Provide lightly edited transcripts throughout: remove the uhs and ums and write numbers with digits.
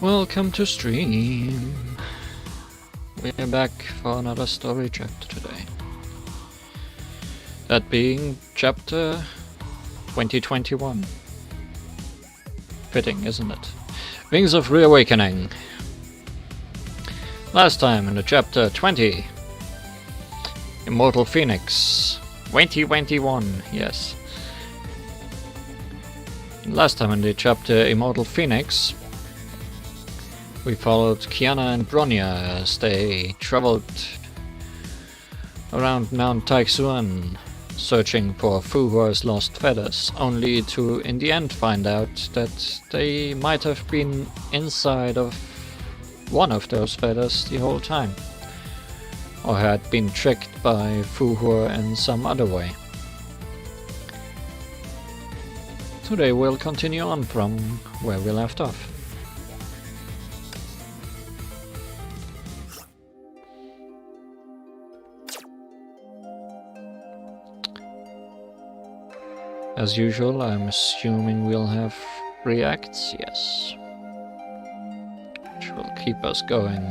Welcome to stream. We're back for another story chapter today. That being chapter 2021. Fitting, isn't it? Wings of Reawakening. Last time in the chapter 20. Immortal Phoenix. 2021, yes. Last time in the chapter Immortal Phoenix, we followed Kiana and Bronya as they traveled around Mount Taixuan searching for Fuhua's lost feathers, only to in the end find out that they might have been inside of one of those feathers the whole time, or had been tricked by Fuhua in some other way. Today we'll continue on from where we left off. As usual, I'm assuming we'll have reacts, yes. Which will keep us going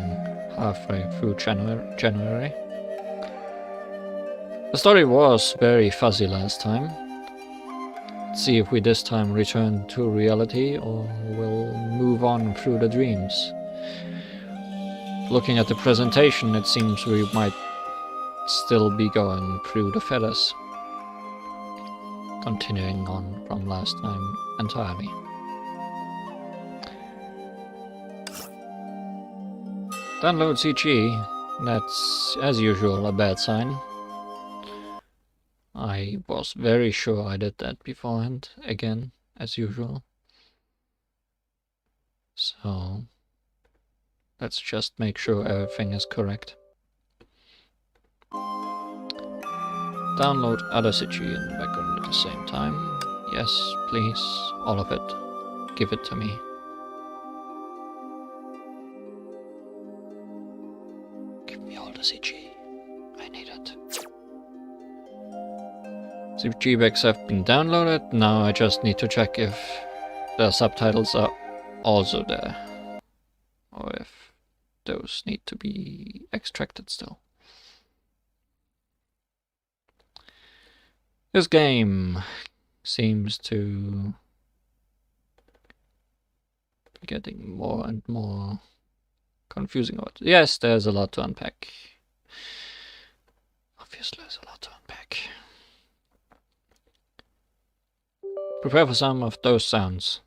halfway through January. The story was very fuzzy last time. Let's see if we this time return to reality or we'll move on through the dreams. Looking at the presentation, it seems we might still be going through the feathers. Continuing on from last time entirely. Download CG, that's as usual a bad sign. I was very sure I did that beforehand, again, as usual. So let's just make sure everything is correct. Download other CG in the background at the same time. Yes, please, all of it. Give it to me. Give me all the CG. I need it. CG backs have been downloaded. Now I just need to check if the subtitles are also there, or if those need to be extracted still. This game seems to be getting more and more confusing. Yes, there's a lot to unpack. Obviously, there's a lot to unpack. Prepare for some of those sounds.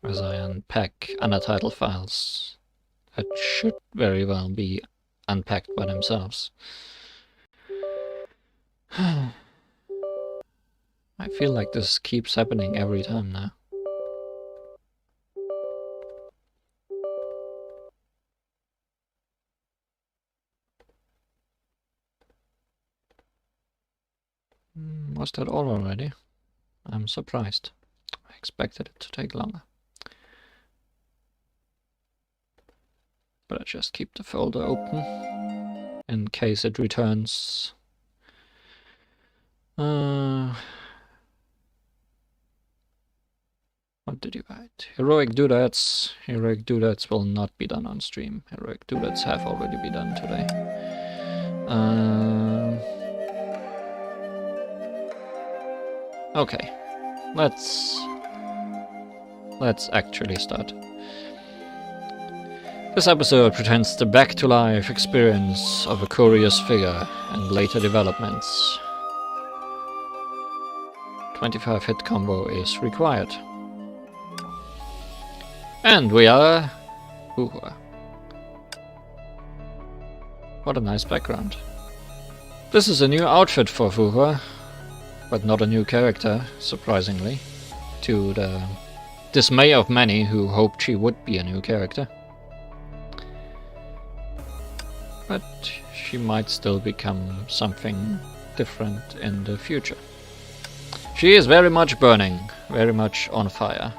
As I unpack untitled files that should very well be unpacked by themselves. I feel like this keeps happening every time now. Was that all already? I'm surprised. I expected it to take longer. But I just keep the folder open in case it returns. What did you write? Heroic doodads. Heroic doodads will not be done on stream. Heroic doodads have already been done today. Okay, let's actually start. This episode presents the back-to-life experience of a curious figure and later developments. 25 hit combo is required. And we are Fuhua. What a nice background. This is a new outfit for Fuhua, but not a new character, surprisingly, to the dismay of many who hoped she would be a new character. But she might still become something different in the future. She is very much burning, very much on fire.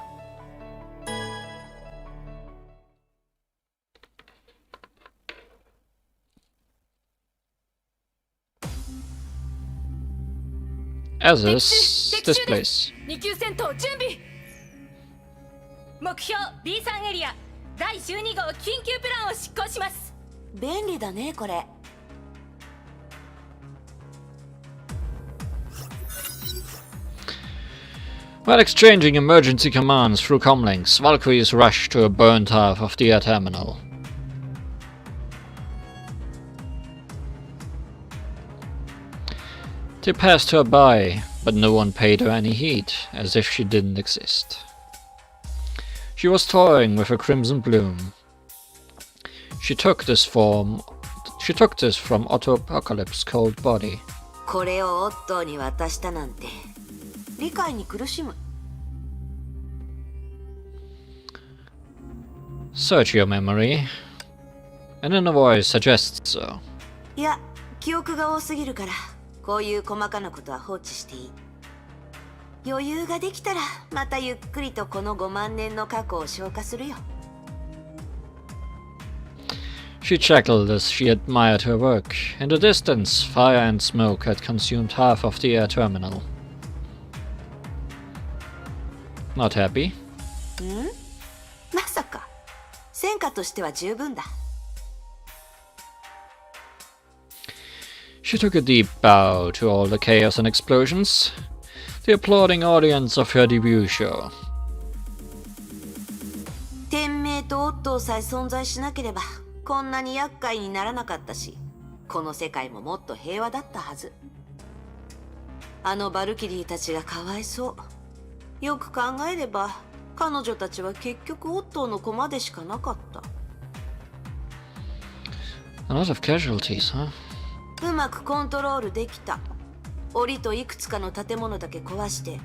As is this place. 2級戦闘準備。目標 B3 エリア第12号緊急プランを執行します。便利だねこれ。While exchanging emergency commands through comlinks, Valkyries rush to a burnt half of the air terminal. They passed her by, but no one paid her any heed, as if she didn't exist. She was toying with a crimson bloom. She took this from Otto Apocalypse's cold body. これをオットーに渡したなんて理解に苦しむ。Search your memory. An inner voice suggests so. いや、記憶が多すぎるから、こういう細かなことは放置していい。余裕ができたら、またゆっくりとこの5万年の過去を消化するよ。She chuckled as she admired her work. In the distance, fire and smoke had consumed half of the air terminal. Not happy? まさか。戦果としては十分だ。She took a deep bow to all the chaos and explosions, the applauding audience of her debut show. 天命とオットーさえ存在しなければ、こんなに厄介にならなかったし、この世界ももっと平和だったはず。あのバルキリーたちがかわいそう。よく考えれば、彼女たちは結局オットーの駒でしかなかった。A lot of casualties, huh? うまくコントロールできた。檻といくつかの建物だけ壊して。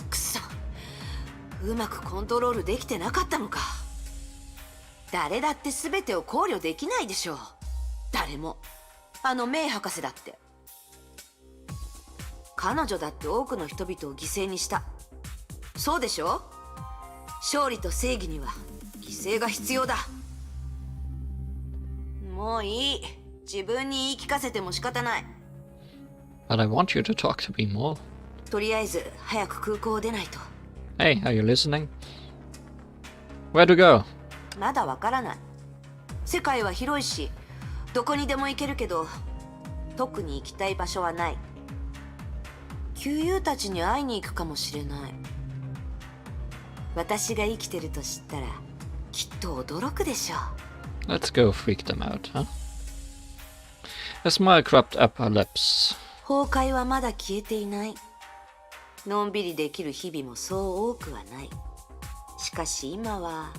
くそ。うまくコントロールできてなかったのか。誰だって全てを考慮できないでしょう。誰も。あのメイ博士だって。彼女だって多くの人々を犠牲にした。そうでしょ？勝利と正義には犠牲が必要だ。もういい。自分に言い聞かせても仕方ない。But I want you to talk to me more. とりあえず早く空港を出ないと。Hey, are you listening? Where to go? まだわからない。世界は広いし、どこにでも行けるけど、特に行きたい場所はない。旧友たちに会いに行くかもしれない。私が生きてると知ったら、きっと驚くでしょう。Let's go freak them out, huh? A smile cropped up her lips. 崩壊はまだ消えていない。のんびりできる日々もそう多くはない。しかし今は、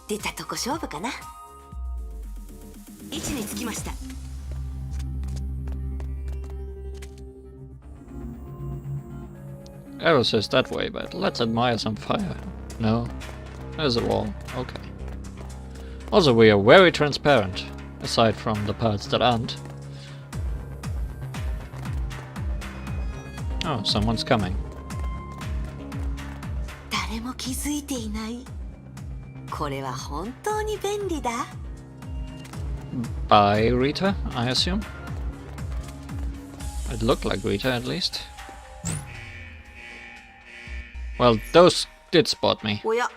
出たとこ勝負かな。位置につきました。Arrow says that way, but let's admire some fire. No? There's a wall. Okay. Also, we are very transparent, aside from the parts that aren't. Oh, someone's coming. 誰も気づいていない。これは本当に便利だ。By Rita, I assume? It looked like Rita, at least. Well, those did spot me. おや、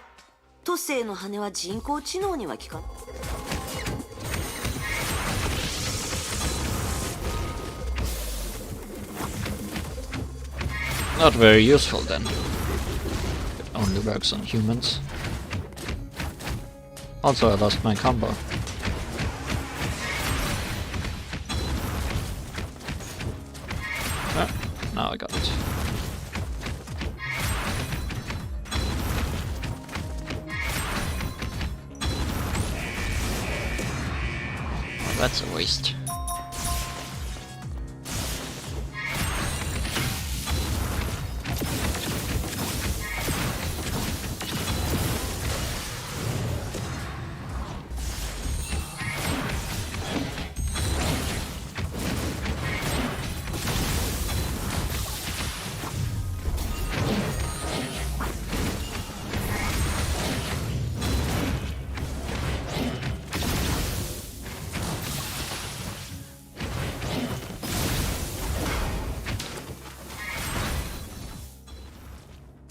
都政の羽は人工知能には効かん。Not very useful then. It only works on humans. Also, I lost my combo. Ah, now I got it. Well, that's a waste.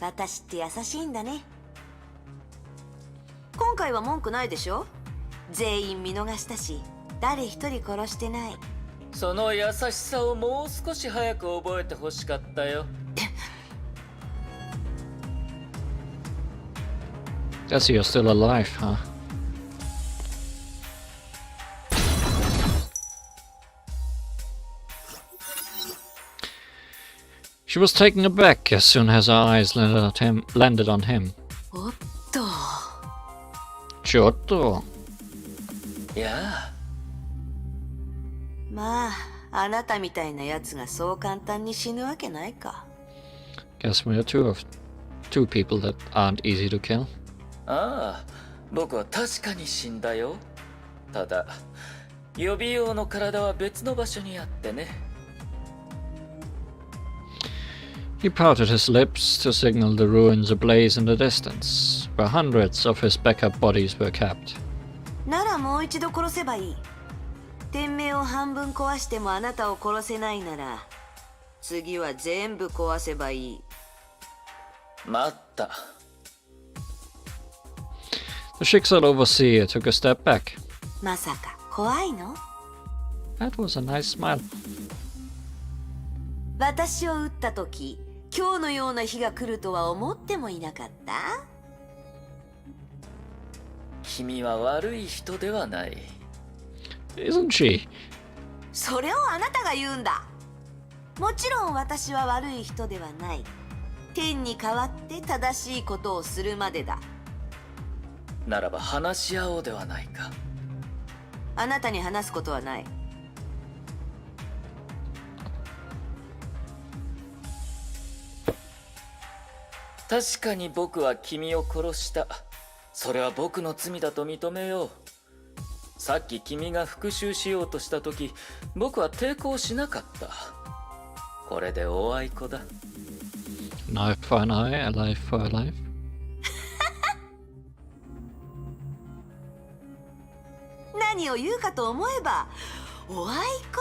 私って優しいんだね。今回は文句ないでしょ。全員見逃したし、誰一人殺してない。その優しさをもう少し早く覚えてほしかったよ。Guess you're still alive, huh? She was taken aback as soon as her eyes landed on him. おっと。ちょっと。いやまあ、あなたみたいなやつがそう簡単に死ぬわけないか。Guess we're two people that aren't easy to kill. ああ、僕は確かに死んだよ。ただ、予備用の体は別の場所にあってね。He pouted his lips to signal the ruins ablaze in the distance, where hundreds of his backup bodies were kept. ならもう一度殺せばいい。天命を半分壊してもあなたを殺せないなら、次は全部壊せばいい。待った。The Schicksal overseer took a step back. まさか怖いの？ That was a nice smile. 私を撃った時、今日のような日が来るとは思ってもいなかった？君は悪い人ではない。Isn't she? それをあなたが言うんだ。もちろん私は悪い人ではない。天に代わって正しいことをするまでだ。ならば話し合おうではないか。あなたに話すことはない。確かに僕は君を殺した。それは僕の罪だと認めよう。さっき君が復讐しようとした時、僕は抵抗しなかった。これでおあいこだ。An eye for an eye, a life for a life. 何を言うかと思えば、おあいこ？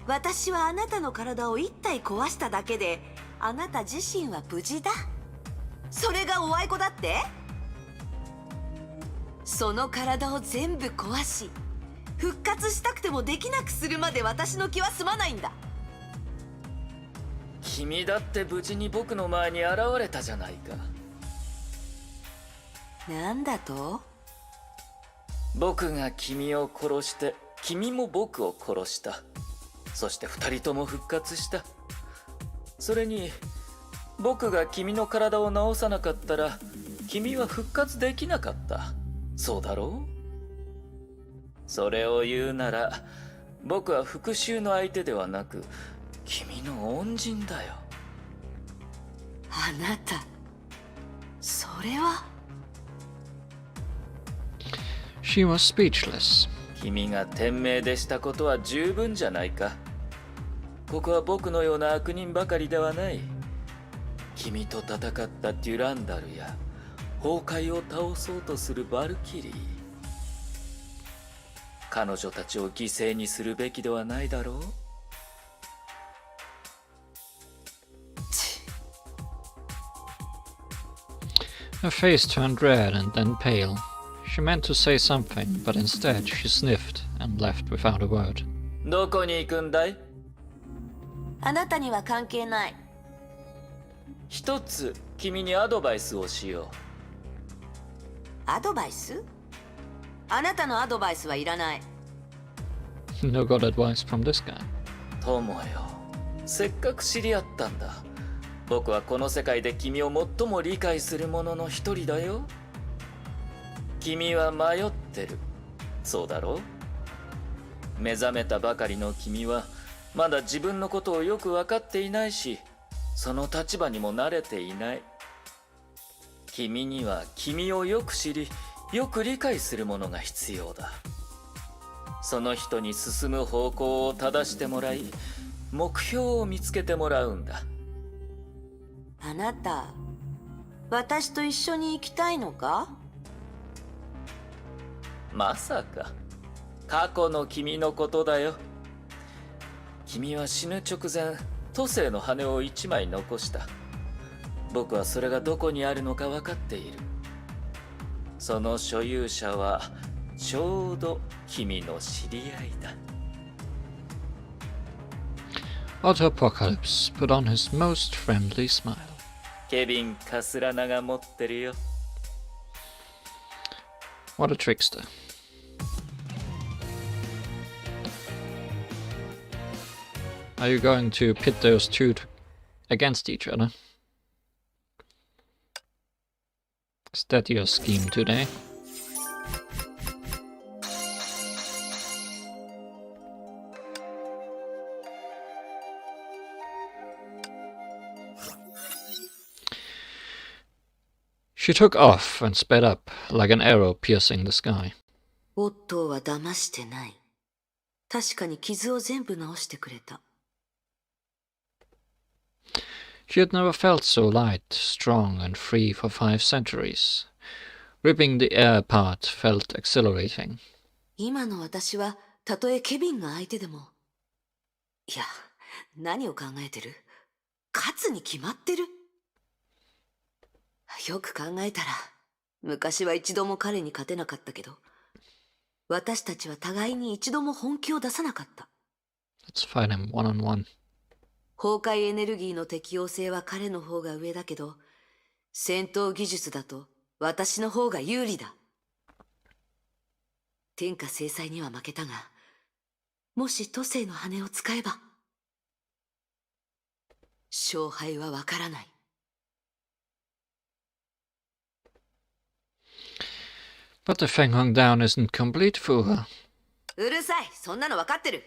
私はあなたの体を一体壊しただけで、あなた自身は無事だ。それがおあいこだって？その体を全部壊し、復活したくてもできなくするまで私の気は済まないんだ。君だって無事に僕の前に現れたじゃないか。なんだと？僕が君を殺して、君も僕を殺した。そして二人とも復活した。それに、僕が君の体を治さなかったら、君は復活できなかった。そうだろう？それを言うなら、僕は復讐の相手ではなく、君の恩人だよ。あなた、それは。She was speechless. 君が天命でしたことは十分じゃないか。ここは僕のような悪人ばかりではない。君と戦ったデュランダルや崩壊を倒そうとするバルキリー。彼女たちを犠牲にするべきではないだろう。Her face turned red and then pale. She meant to say something, but instead she sniffed and left without a word. どこに行くんだい？あなたには関係ない。一つ君にアドバイスをしよアドバイス？あなたのアドバイスはいらない。No good advice from this guy. う。友よ、せっかく知り合ったんだ。僕はこの世界で君を最も理解する者の一人だよ。君は迷ってる。そうだろう？目覚めたばかりの君はまだ自分のことをよく分かっていないし、その立場にも慣れていない。君には君をよく知り、よく理解するものが必要だ。その人に進む方向を正してもらい、目標を見つけてもらうんだ。あなた、私と一緒に行きたいのか？まさか過去の君のことだよ。君は死ぬ直前、都政の羽を一枚残した。僕はそれがどこにあるのか分かっている。その所有者はちょうど君の知り合いだ。Otto Apocalypse put on his most friendly smile. ケビン・カスラナが持ってるよ。What a trickster. Are you going to pit those two against each other? Is that your scheme today? She took off and sped up, like an arrow piercing the sky. オットーは騙してない。確かに傷を全部治してくれた。She had never felt so light, strong, and free for 5 centuries. Ripping the air apart felt exhilarating. 今の私は、たとえケビンが相手でも。いや、何を考えてる？勝つに決まってる。よく考えたら、昔は一度も彼に勝てなかったけど、私たちは互いに一度も本気を出さなかった。Let's fight him one-on-one. 崩壊エネルギーの適応性は彼の方が上だけど、戦闘技術だと私の方が有利だ。天下制裁には負けたが、もし都政の羽を使えば、勝敗はわからない。But the Feng Hung Down isn't complete for her. うるさい、そんなのわかってる。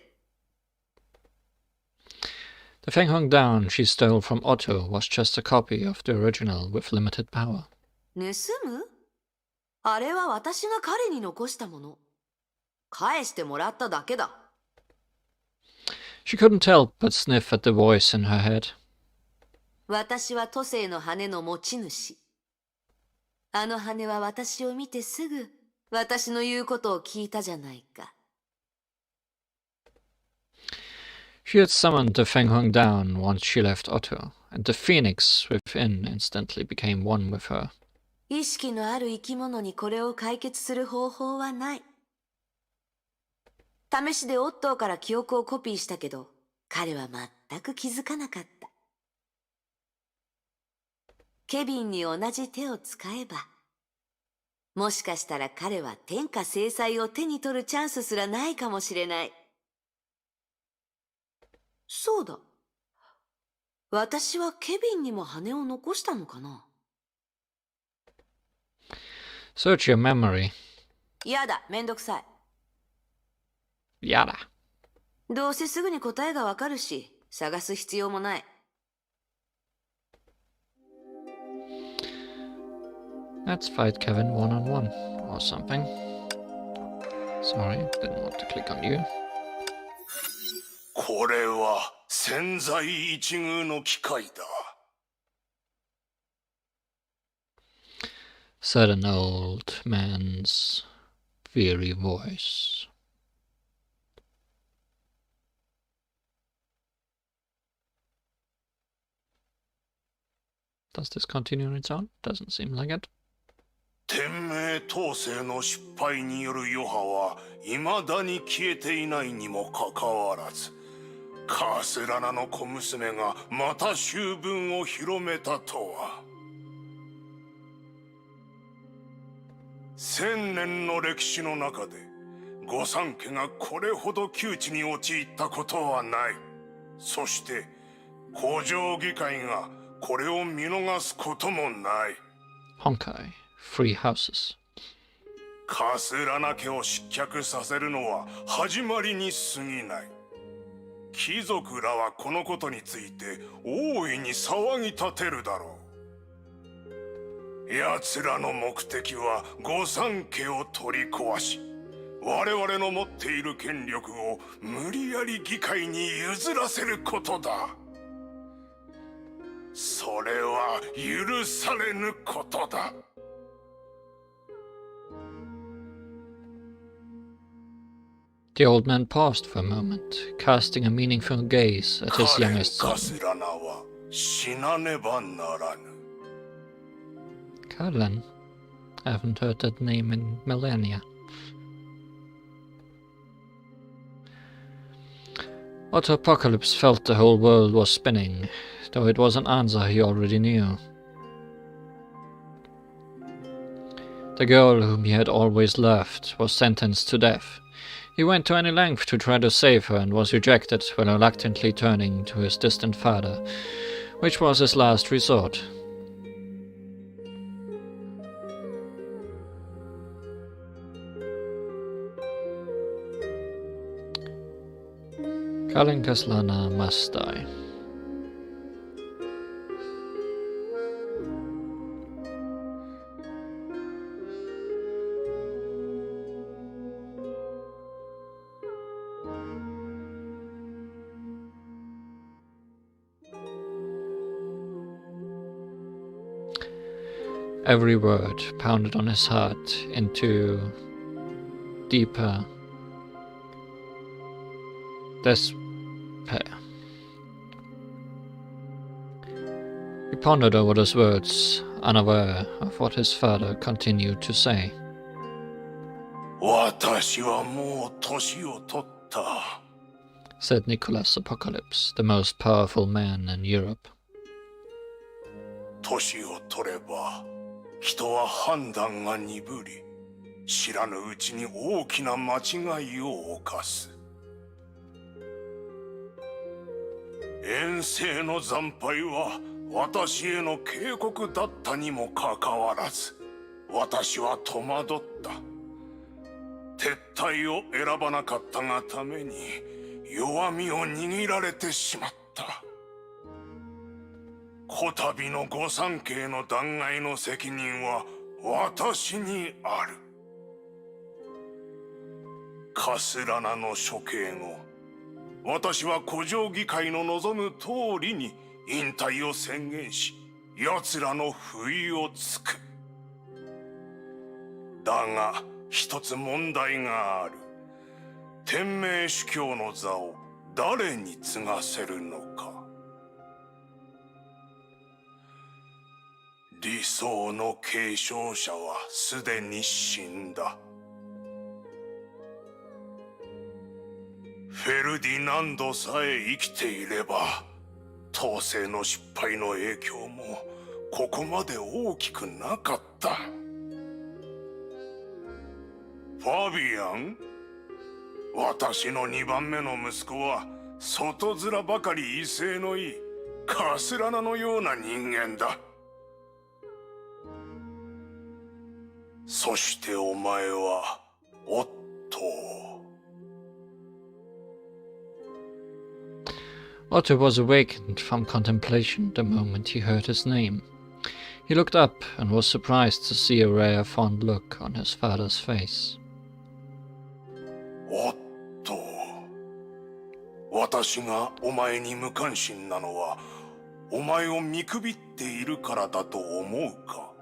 The Feng Hung Down she stole from Otto was just a copy of the original with limited power. 盗む？あれは私が彼に残したもの。返してもらっただけだ。She couldn't help but sniff at the voice in her head. 私は都政の羽の持ち主。あの羽は私を見てすぐ私の言うことを聞いたじゃないか。She had summoned the Feng Hung Down once she left Otto, and the phoenix within instantly became one with her. 意識のある生き物にこれを解決する方法はない。試しでオットーから記憶をコピーしたけど、彼は全く気づかなかった。ケビンに同じ手を使えば、もしかしたら彼は天下制裁を手に取るチャンスすらないかもしれない。そうだ。私はケビンにも羽を残したのかな？ Search your memory. やだ、めんどくさい。Yada. どうせすぐに答えがわかるし、探す必要もない。Let's fight Kevin one-on-one or something. Sorry, didn't want to click on you. これは千載一遇の機会だ。Said an old man's weary voice. Does this continue on its own? Doesn't seem like it. 天命統制の失敗による余波は未だに消えていないにもかかわらず、カースラナの小娘がまた醜聞を広めたとは。1000年の歴史の中で御三家がこれほど窮地に陥ったことはない。そして古城議会がこれを見逃すこともない。 Honkai, 3 houses. カスラナ家を失脚させるのは始まりに過ぎない。貴族らはこのことについて大いに騒ぎ立てるだろう。奴らの目的は御三家を取り壊し、我々の持っている権力を無理やり議会に譲らせることだ。それは許されぬことだ。The old man paused for a moment, casting a meaningful gaze at his youngest カ son. スラナは死なねばならぬ。Kallen? I haven't heard that name in millennia. Otto Apocalypse felt the whole world was spinning, though it was an answer he already knew. The girl whom he had always loved was sentenced to death. He went to any length to try to save her and was rejected when reluctantly turning to his distant father, which was his last resort. Kallen Kaslana must die. Every word pounded on his heart into deeper despair. He pondered over those words, unaware of what his father continued to say. 私はもう年を取った。 said Nicholas Apocalypse, the most powerful man in Europe. 年を取れば人は判断が鈍り、知らぬうちに大きな間違いを犯す。遠征の惨敗は私への警告だったにもかかわらず、私は戸惑った。撤退を選ばなかったがために弱みを握られてしまった。こたびの御三家の弾劾の責任は私にある。カスラナの処刑後、私は古城議会の望む通りに引退を宣言し、奴らの不意をつく。だが一つ問題がある。天命主教の座を誰に継がせるのか。理想の継承者はすでに死んだ。フェルディナンドさえ生きていれば、統制の失敗の影響もここまで大きくなかった。ファビアン、私の2番目の息子は外面ばかり威勢のいいカスラナのような人間だ。そしてお前はオットー。Otto was awakened from contemplation the moment he heard his name. He looked up and was surprised to see a rare fond look on his father's face. おっと、私がお前に無関心なのはお前を見くびっているからだと思うか。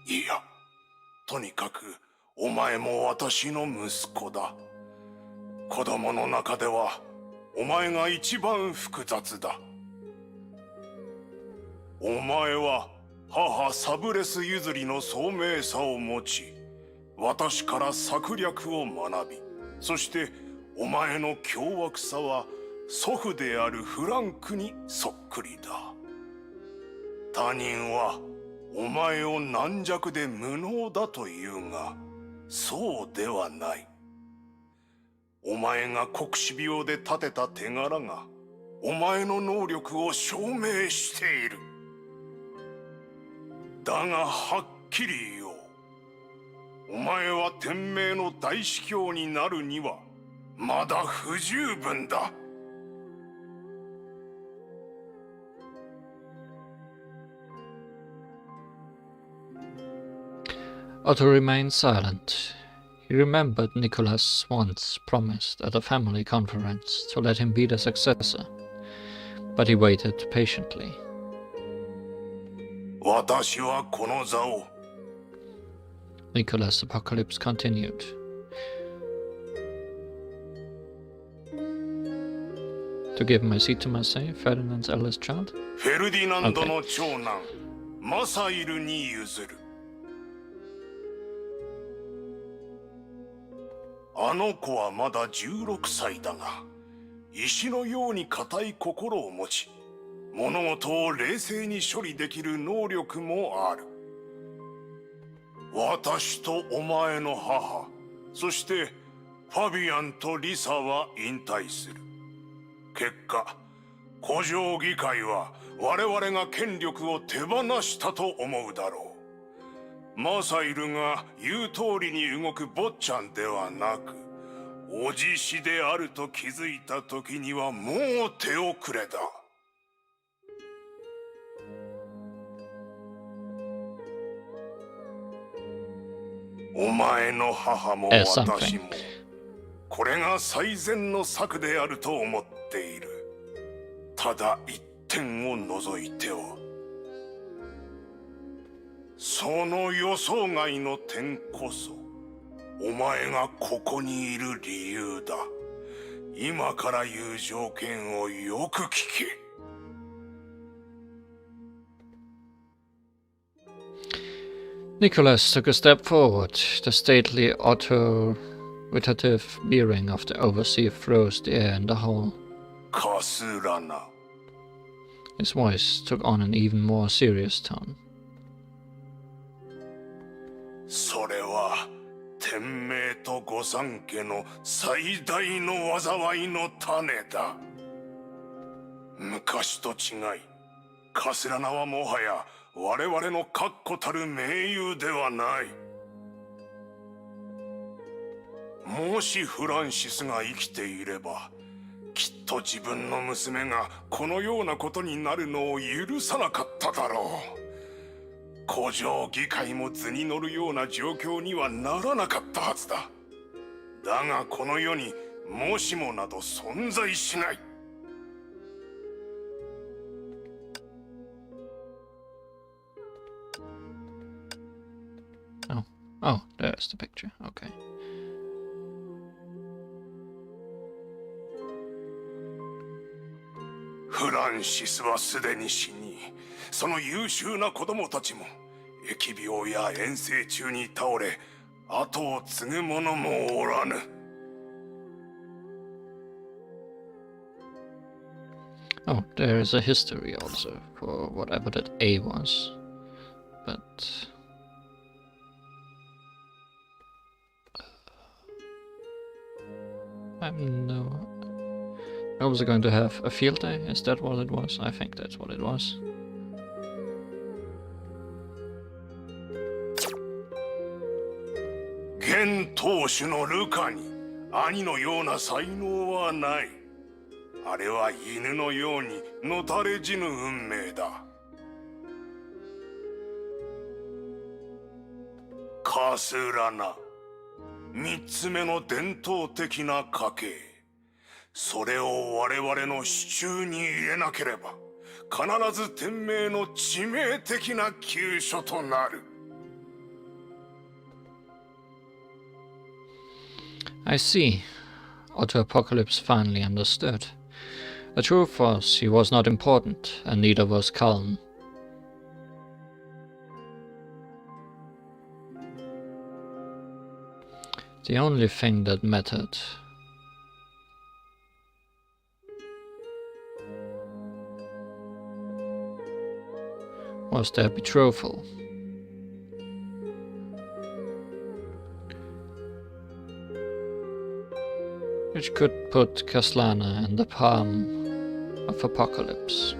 いや、とにかくお前も私の息子だ。子供の中ではお前が一番複雑だ。お前は母サブレス譲りの聡明さを持ち、私から策略を学び、そしてお前の凶悪さは祖父であるフランクにそっくりだ。他人はお前を軟弱で無能だというが、そうではない。お前が黒死病で立てた手柄がお前の能力を証明している。だがはっきり言おう。お前は天命の大司教になるにはまだ不十分だ。Otto remained silent. He remembered Nicholas once promised at a family conference to let him be the successor, but he waited patiently. 私はこの座を Nicholas Apocalypse continued. To give my seat to Marseille, Ferdinand's eldest child? フェルディナンドの長男、マサイルに譲る。あの子はまだ16歳だが、石のように固い心を持ち、物事を冷静に処理できる能力もある。私とお前の母、そしてファビアンとリサは引退する。結果、古城議会は我々が権力を手放したと思うだろう。マサイルが言う通りに動く坊ちゃんではなく、おじしであると気づいた時にはもう手遅れだ。お前の母も私も、これが最善の策であると思っている。ただ一点を除いては。その予想外の点こそ、お前がここにいる理由だ。今から言う条件をよく聞け。Nicholas took a step forward. The stately, authoritative bearing of the overseer froze the air in the hall. カスラナ。His voice took on an even more serious tone. それは天命と御三家の最大の災いの種だ。昔と違い、カスラナはもはや我々の確固たる盟友ではない。もしフランシスが生きていれば、きっと自分の娘がこのようなことになるのを許さなかっただろう。古城議会も図に乗るような状況にはならなかったはずだ。だがこの世にもしもなど存在しない。Oh, there's the picture. Okay. フランシスはすでに死に、その優秀な子供たちも疫病や遠征中に倒れ、後を継ぐ者もおらぬ。Oh, there is a history also for whatever that A was. But... I was going to have a field day, is that what it was? I think that's what it was. 現当主のルカに兄のような才能はない。あれは犬のようにのたれ死ぬ運命だ。カスラナ、三つ目の伝統的な家系。それを我々の手中に入れなければ、必ず天命の致命的な急所となる。I see. Otto Apocalypse finally understood. The truth was, he was not important, and neither was Cullen. The only thing that mattered was their betrothal. Which could put Kaslana in the palm of Apocalypse.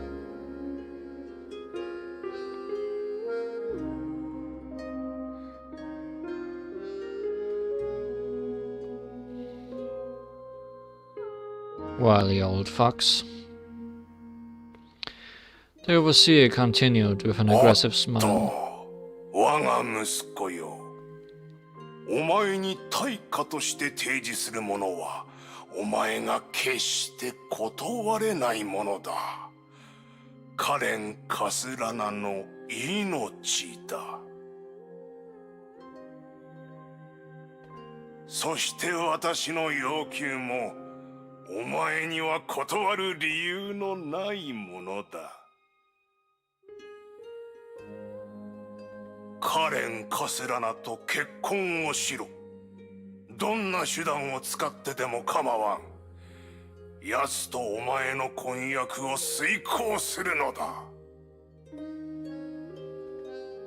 Wily old fox. The overseer continued with an aggressive smile. 我が息子よ。お前に対価として提示するものは、お前が決して断れないものだ。カレン・カスラナの命だ。そして私の要求も、お前には断る理由のないものだ。カレン・カスラナと結婚をしろ。どんな手段を使ってでも構わん。奴とお前の婚約を遂行するのだ。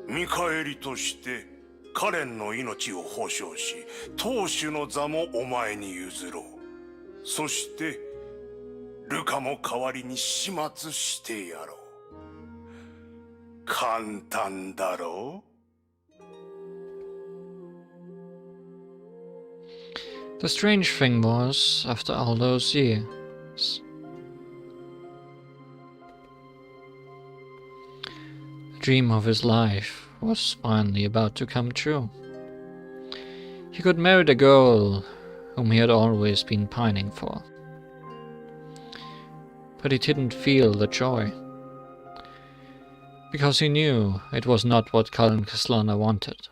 見返りとしてカレンの命を保証し、当主の座もお前に譲ろう。そしてルカも代わりに始末してやろう。簡単だろう。The strange thing was, after all those years, the dream of his life was finally about to come true. He could marry the girl whom he had always been pining for. But he didn't feel the joy, because he knew it was not what Kalen Kaslana wanted.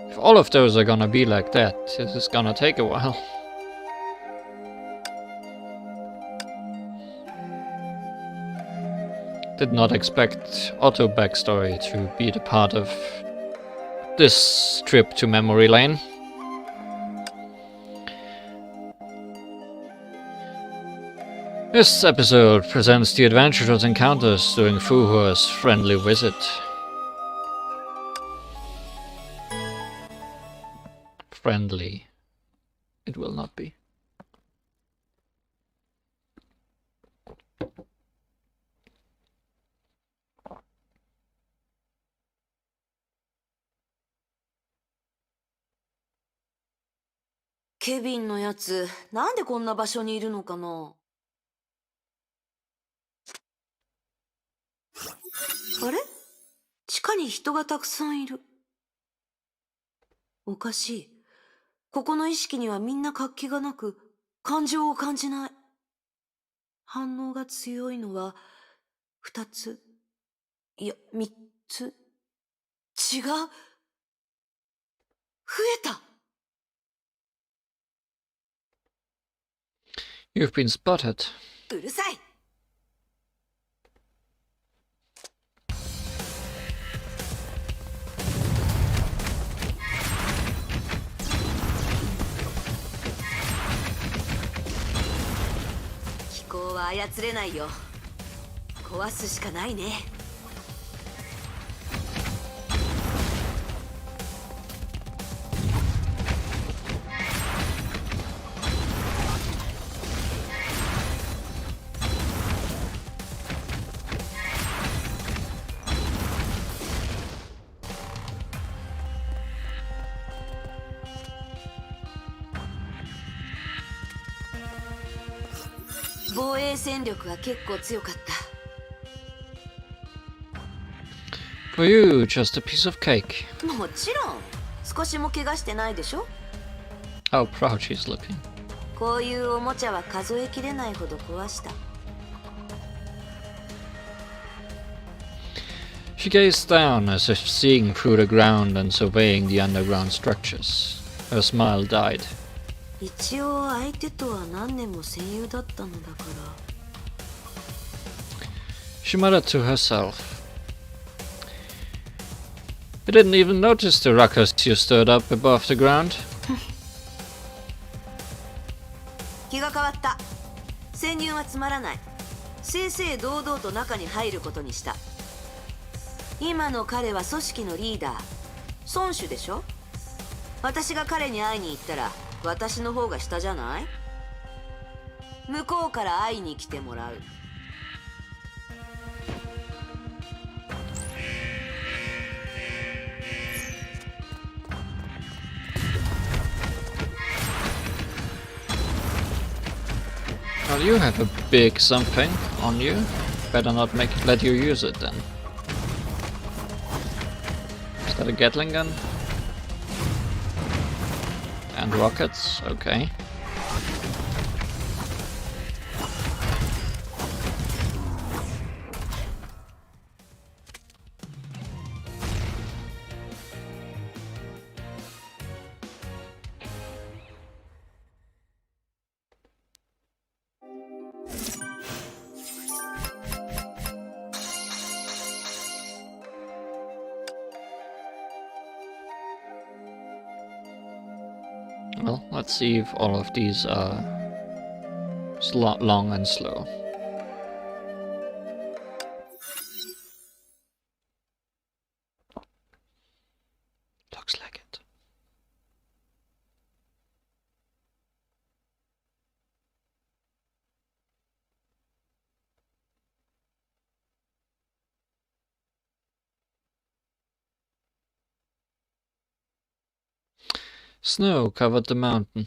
If all of those are gonna be like that, this is gonna take a while. Did not expect Otto backstory to be the part of this trip to memory lane. This episode presents the adventurous encounters during Fuhua's friendly visit. Friendly. It will not be. Kevin のやつ、なんでこんな場所にいるのかな。あれ？地下に人がたくさんいる。おかしい。ここの意識にはみんな活気がなく、感情を感じない。反応が強いのは2つ。いや、3つ。違う。増えた。You've been spotted. うるさい。気候は操れないよ。壊すしかないね。防衛戦力は結構強かった。For you, just a piece of cake. もちろん。少しも怪我してないでしょ。 How proud she's looking. こういうおもちゃは数えきれないほど壊した。She gazed down as if seeing through the ground and surveying the underground structures. Her smile died. 一応相手とは何年も戦友だったのだから。She muttered to herself. I didn't even notice the ruckus you stirred up above the ground. 気が変わった。潜入はつまらない。正々堂々と中に入ることにした。今の彼は組織のリーダー、孫主でしょ。私が彼に会いに行ったら私の方が下じゃない？向こうから会いに来てもらう。Well, you have a big something on you. Better not let you use it then. Is that a Gatling gun? And rockets, okay. Well, let's see if all of these are long and slow. Looks like it. Snow covered the mountain.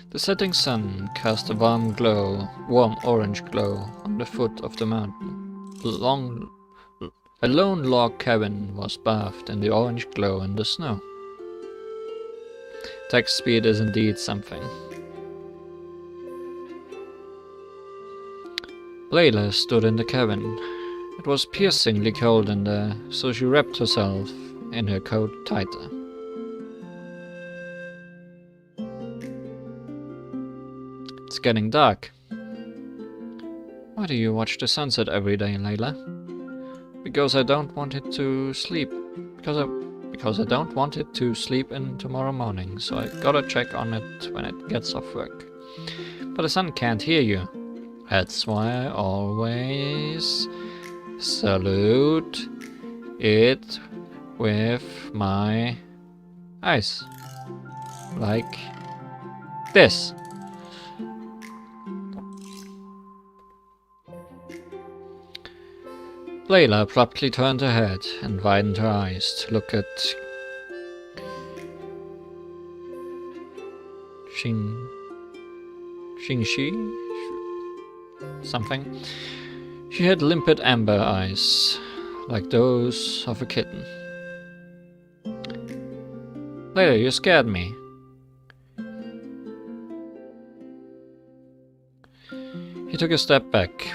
The setting sun cast a warm orange glow on the foot of the mountain. A lone log cabin was bathed in the orange glow in the snow. Text speed is indeed something. Layla stood in the cabin. It was piercingly cold in there, so she wrapped herself in her coat tighter. It's getting dark. Why do you watch the sunset every day, Layla? Because I don't want it to sleep. Because I don't want it to sleep in tomorrow morning, so I gotta check on it when it gets off work. But the sun can't hear you. That's why I always salute it with my eyes. Like this. Layla abruptly turned her head and widened her eyes to look at Xingxi? Something. She had limpid amber eyes, like those of a kitten. Layla, you scared me. She took a step back,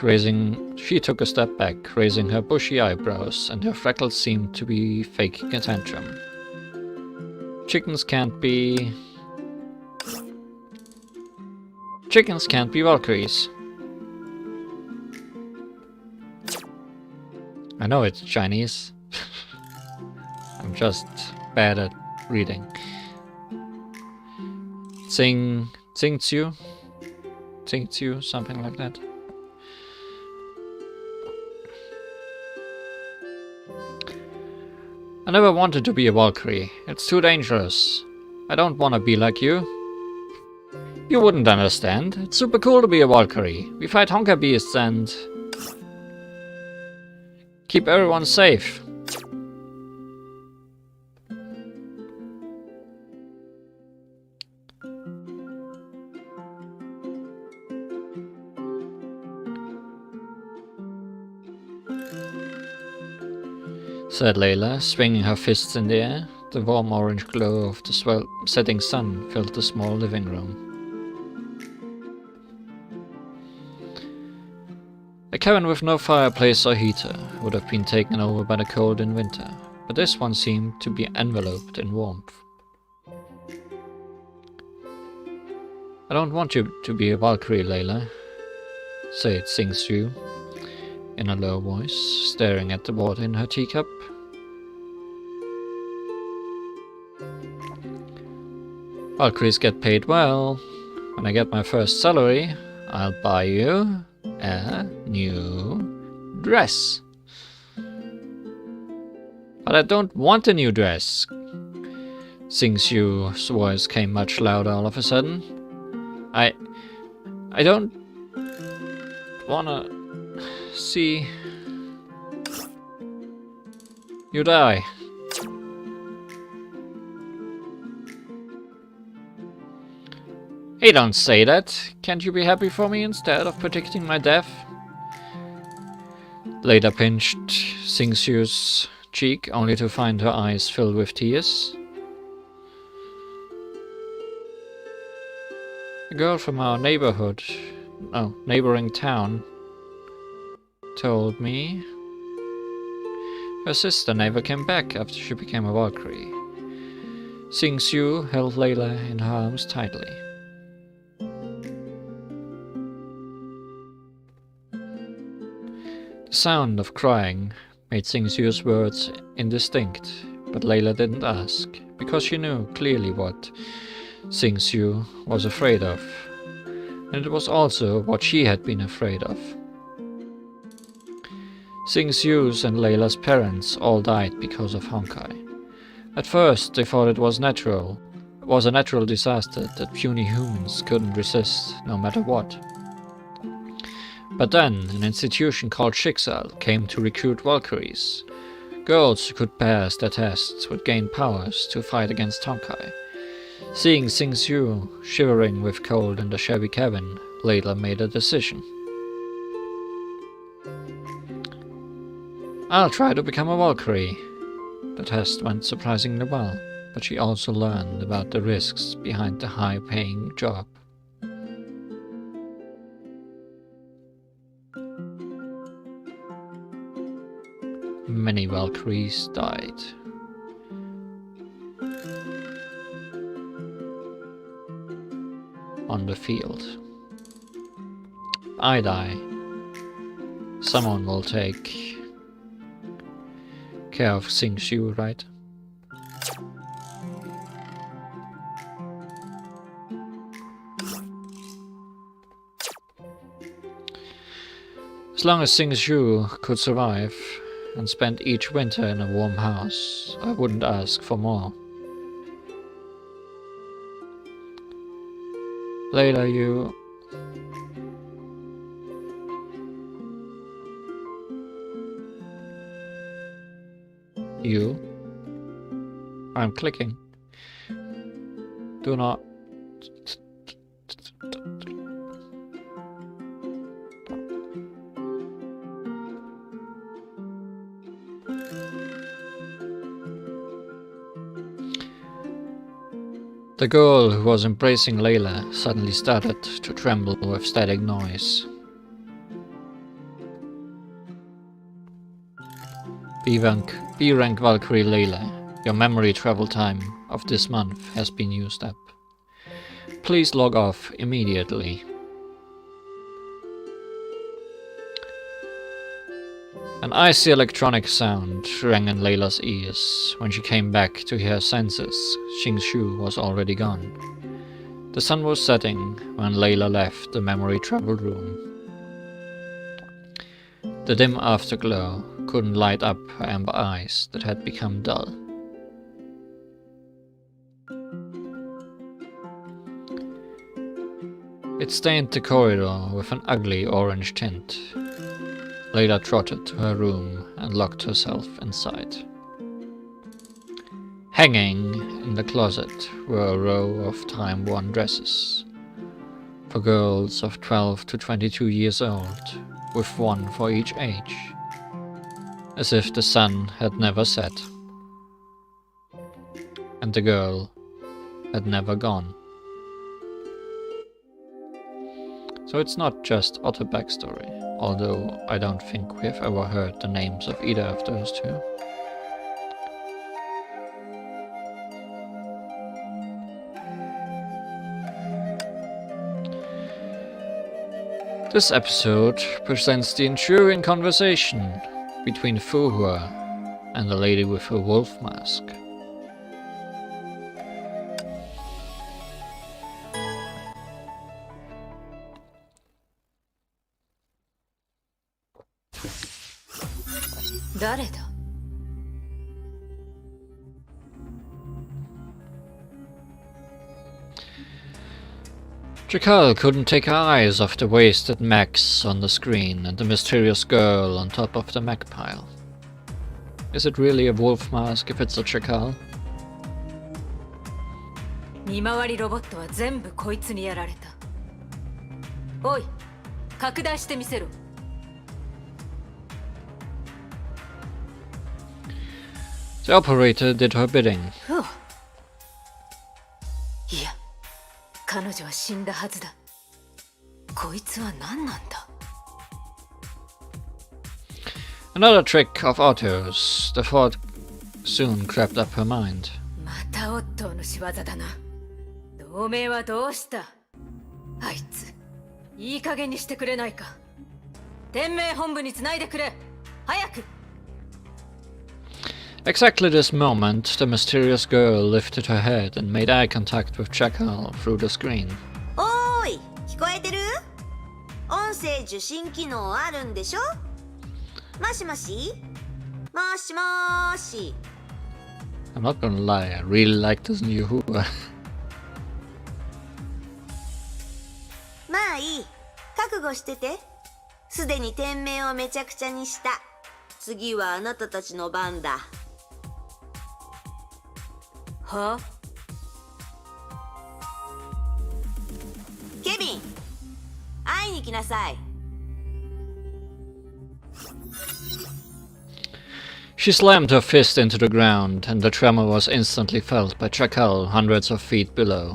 raising her bushy eyebrows, and her freckles seemed to be faking a tantrum. Chickens can't be Valkyries. I know it's Chinese. I'm just bad at reading. Tsingtsu, something like that. I never wanted to be a Valkyrie. It's too dangerous. I don't want to be like you. You wouldn't understand. It's super cool to be a Valkyrie. We fight Honkai beasts and keep everyone safe. Said Layla, swinging her fists in the air. The warm orange glow of the setting sun filled the small living room. A cabin with no fireplace or heater would have been taken over by the cold in winter, but this one seemed to be enveloped in warmth. I don't want you to be a Valkyrie, Layla, said Xingxu in a low voice, staring at the water in her teacup. Valkyries get paid well. When I get my first salary, I'll buy you a new dress. But I don't want a new dress. Xingxu's voice came much louder all of a sudden. I don't wanna see you die. Hey, don't say that. Can't you be happy for me instead of predicting my death? Later pinched Xingxu's cheek, only to find her eyes filled with tears. A girl from our neighboring town told me Her sister never came back after she became a Valkyrie. Xingqiu held Layla in her arms tightly. The sound of crying made Xingqiu's words indistinct, but Layla didn't ask, because she knew clearly what Xingqiu was afraid of, and it was also what she had been afraid of. Xingqiu's and Layla's parents all died because of Honkai. At first they thought it was a natural disaster that puny humans couldn't resist no matter what. But then an institution called Schicksal came to recruit Valkyries. Girls who could pass their tests would gain powers to fight against Honkai. Seeing Xingqiu shivering with cold in the shabby cabin, Layla made a decision. I'll try to become a Valkyrie. The test went surprisingly well, but she also learned about the risks behind the high-paying job. Many Valkyries died. On the field. If I die, someone will take care of Xingqiu, right? As long as Xingqiu could survive and spend each winter in a warm house, I wouldn't ask for more. Layla, you... I'm clicking. Do not... The girl who was embracing Layla suddenly started to tremble with static noise. B-rank Valkyrie Layla, your memory travel time of this month has been used up. Please log off immediately. An icy electronic sound rang in Layla's ears. When she came back to her senses, Xingqiu was already gone. The sun was setting when Layla left the memory travel room. The dim afterglow couldn't light up her amber eyes that had become dull. It stained the corridor with an ugly orange tint. Layla trotted to her room and locked herself inside. Hanging in the closet were a row of time-worn dresses for girls of 12 to 22 years old, with one for each age, as if the sun had never set, and the girl had never gone. So it's not just Otto backstory, although I don't think we have ever heard the names of either of those two. This episode presents the ensuing conversation between Fu Hua and the lady with a wolf mask. Jakal couldn't take her eyes off the wasted mechs on the screen and the mysterious girl on top of the mech pile. Is it really a wolf mask if it's a Jakal? 見回りロボットは全部こいつにやられた。おい、拡大してみせろ。The operator did her bidding. いや、彼女は死んだはずだ。こいつは何なんだ Another trick of Otto's. The thought soon crept up her mind. またオットーの仕業だな。同盟はどうした？あいつ、いい加減にしてくれないか。天命本部につないでくれ。早く。Exactly this moment, the mysterious girl lifted her head and made eye contact with Jackal through the screen. おーい、聞こえてる？音声受信機能あるんでしょ？もしもし？もしもーし。I'm not gonna lie, I really like this new Hoover. まあいい。覚悟してて。すでに天命をめちゃくちゃにした。次はあなたたちの番だ。は？ケビン、会いに来なさい。She slammed her fist into the ground, and the tremor was instantly felt by Jackal hundreds of feet below.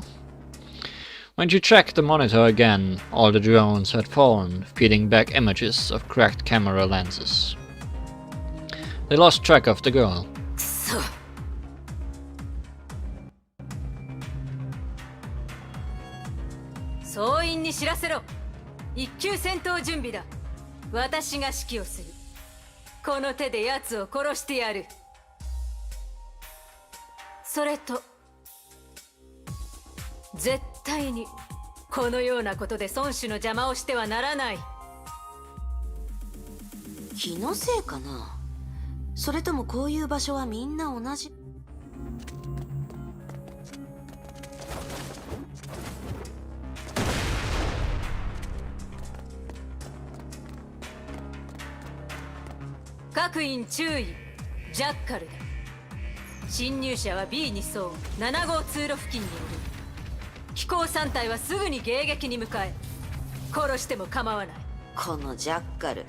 When she checked the monitor again, all the drones had fallen, feeding back images of cracked camera lenses. They lost track of the girl. くそ。総員に知らせろ。一級戦闘準備だ。私が指揮をする。この手で奴を殺してやる。それと絶対にこのようなことで孫子の邪魔をしてはならない。気のせいかな？それともこういう場所はみんな同じ？各員注意。ジャッカルだ。侵入者は B に沿う7号通路付近にいる。飛行3体はすぐに迎撃に向かえ。殺しても構わない。このジャッカル、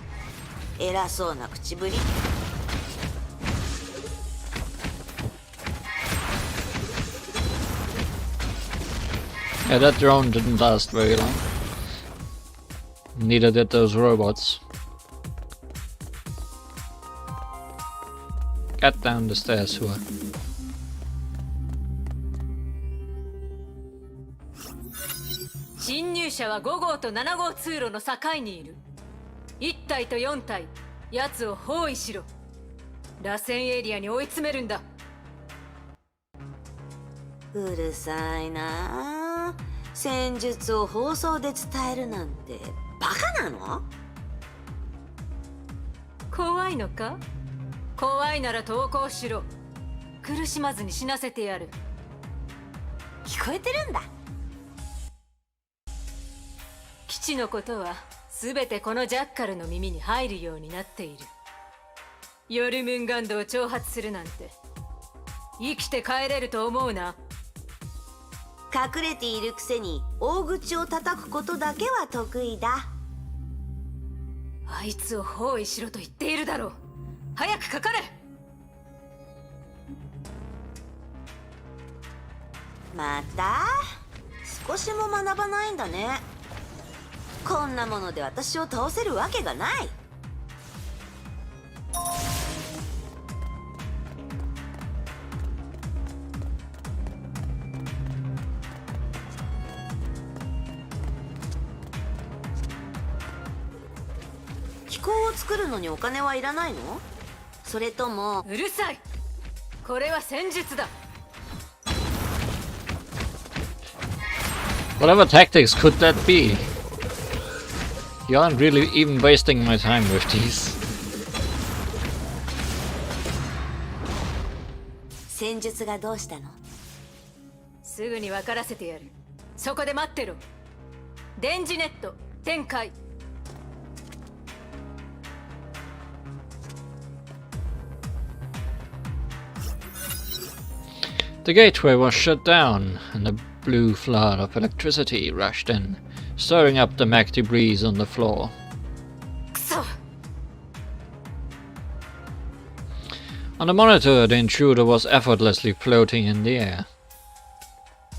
偉そうな口ぶり。Yeah, that drone didn't last very long. Neither did those robots. Get down the stairs, Hua. 侵入者は5号と7号通路の境にいる。1体と4体、奴を包囲しろ。螺旋エリアに追い詰めるんだ。うるさいなあ。戦術を放送で伝えるなんてバカなの？怖いのか？怖いなら投降しろ。苦しまずに死なせてやる。聞こえてるんだ。基地のことは全てこのジャッカルの耳に入るようになっている。ヨルムンガンドを挑発するなんて生きて帰れると思うな。隠れているくせに大口を叩くことだけは得意だ。あいつを包囲しろと言っているだろう。早くかかれ。また少しも学ばないんだね。こんなもので私を倒せるわけがない。機構を作るのにお金はいらないの？それとも。うるさい。これは戦術だ。Whatever tactics could that be? You aren't really even wasting my time with these. 戦術がどうしたの？すぐに分からせてやる。そこで待ってろ。電磁ネット展開。The gateway was shut down, and a blue flood of electricity rushed in, stirring up the mech debris on the floor. くそ。On the monitor, the intruder was effortlessly floating in the air.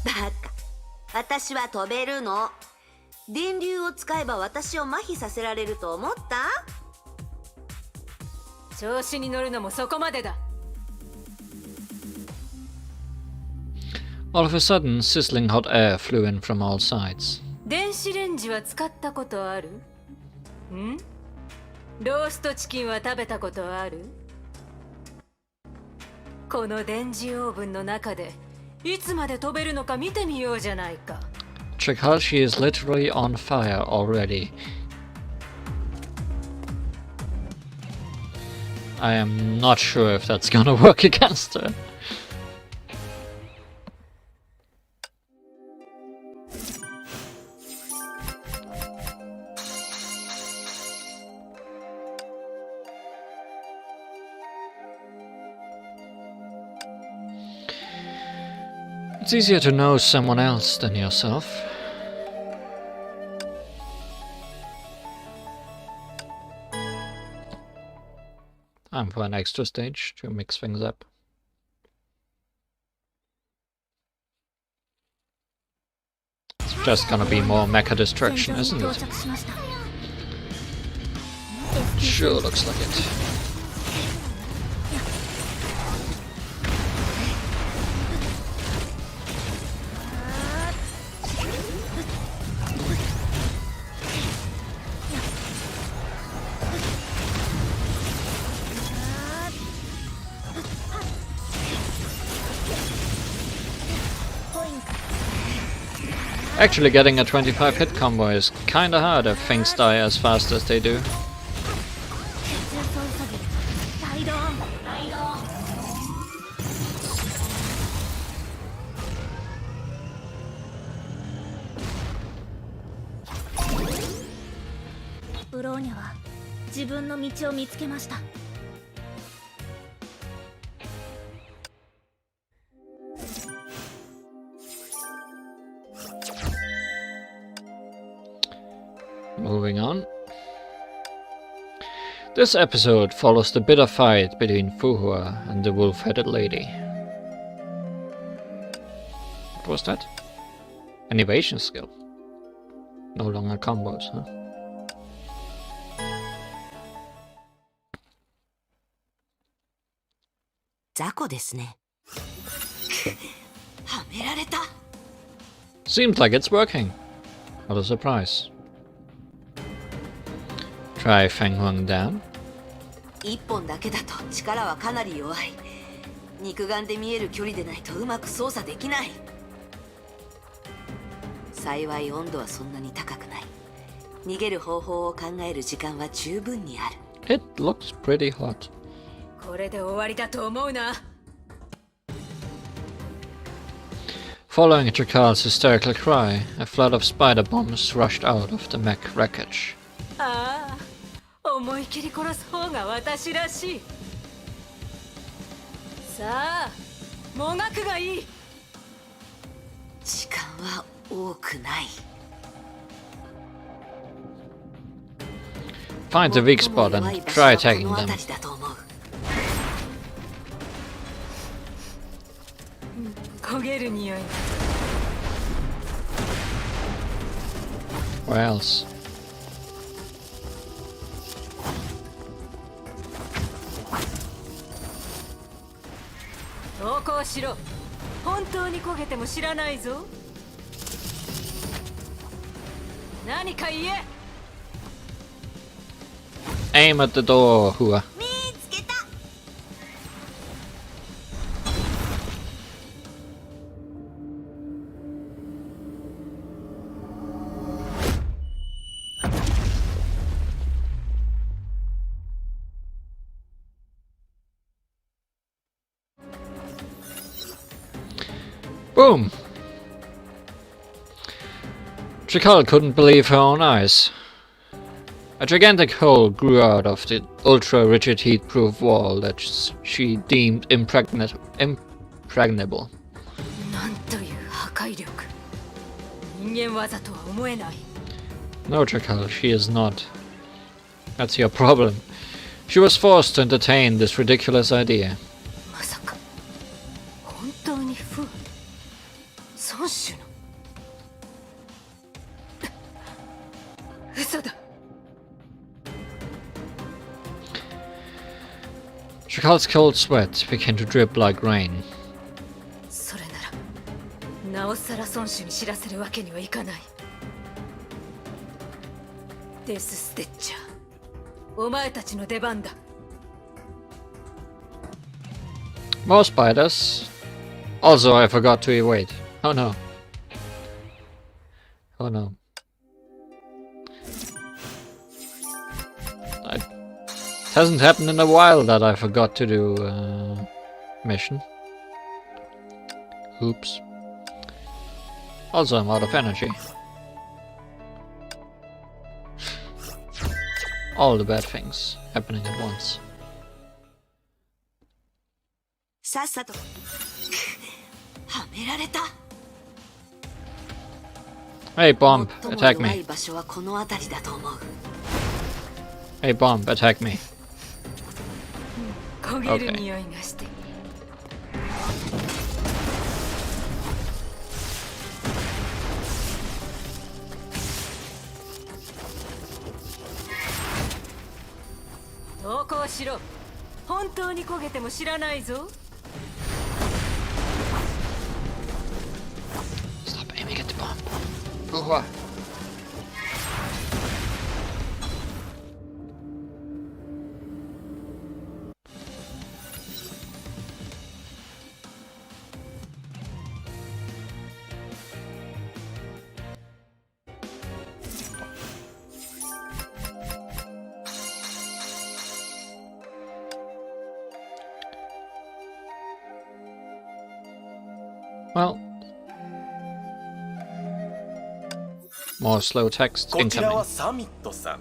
バカ。私は飛べるの。電流を使えば私を麻痺させられると思った？調子に乗るのもそこまでだ。 All of a sudden, sizzling hot air flew in from all sides. 電子レンジは使ったことある？ん？ローストチキンは食べたことある？この電磁オーブンの中でいつまで飛べるのか見てみようじゃないか。 Chikal, she is literally on fire already. I am not sure if that's gonna work against her. It's easier to know someone else than yourself. Time for an extra stage to mix things up. It's just gonna be more mecha destruction, isn't it? Sure looks like it. Actually getting a 25 hit combo is kinda hard if things die as fast as they do. Moving on. This episode follows the bitter fight between Fuhua and the wolf-headed lady. What was that? An evasion skill. No longer combos, huh? Seems like it's working. What a surprise. Try Feng Huang down. 一本だけだと力はかなり弱い。肉眼で見える距離でないとうまく操作できない。幸い温度はそんなに高くない。逃げる方法を考える時間は十分にある。It looks pretty hot. これで終わりだと思うな。 Following Chikal's hysterical cry, a flood of spider bombs rushed out of the mech wreckage. ああ、思い切り殺す方が私らしい。さあ、もがくがいい。時間は多くない。Find the weak spot and try attacking them. 焦げる匂い。Where else? 投降しろ。本当に焦げても知らないぞ。何か言え。 Aim at the door, Hua. 見つけた。Boom! Chikal couldn't believe her own eyes. A gigantic hole grew out of the ultra-rigid heat-proof wall that she deemed impregnable. なんという破壊力。人間技とは思えない。 No, Chikal, she is not. That's your problem. She was forced to entertain this ridiculous idea. まさか本当にフ孫子の嘘だ。Chikal's cold sweat began to drip like rain. それならなおさら孫子に知らせるわけにはいかない。デスステッチャー、お前たちの出番だ。 More spiders. Also, I forgot to evade. Oh no. Oh no. It hasn't happened in a while that I forgot to do mission. Oops. Also, I'm out of energy. All the bad things happening at once. さっさとはめられた。 Hey, bomb, 最も attack 弱い me. 場所はこの辺りだと思う。 Hey, bomb, attack me. 焦げる匂いがして。投降しろ。本当に焦げても知らないぞ。 Stop aiming at the bomb. Uhua. Well, more slow text こちら incoming. はサミットさん。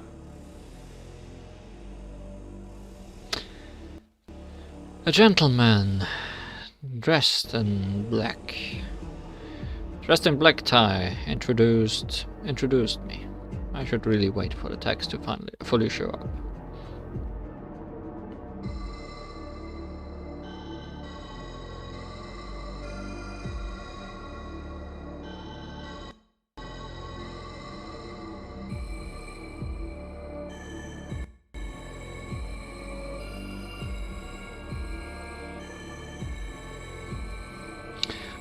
A gentleman dressed in black. Dressed in black tie introduced me. I should really wait for the text to finally fully show up.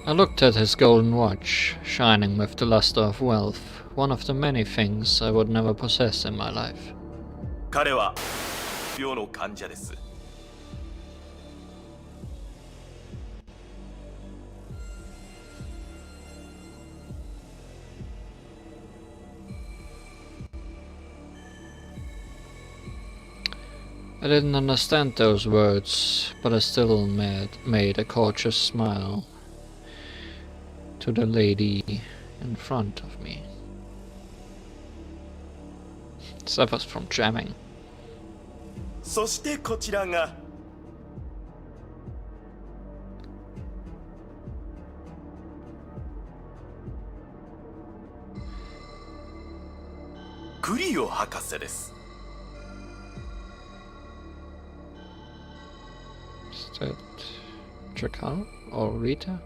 I looked at his golden watch, shining with the luster of wealth, one of the many things I would never possess in my life. 彼は病の患者です。 I didn't understand those words, but I still made a courteous smile to the lady in front of me. Suffers from jamming. そしてこちらがクリオ博士です。 Is that Chakal or Rita?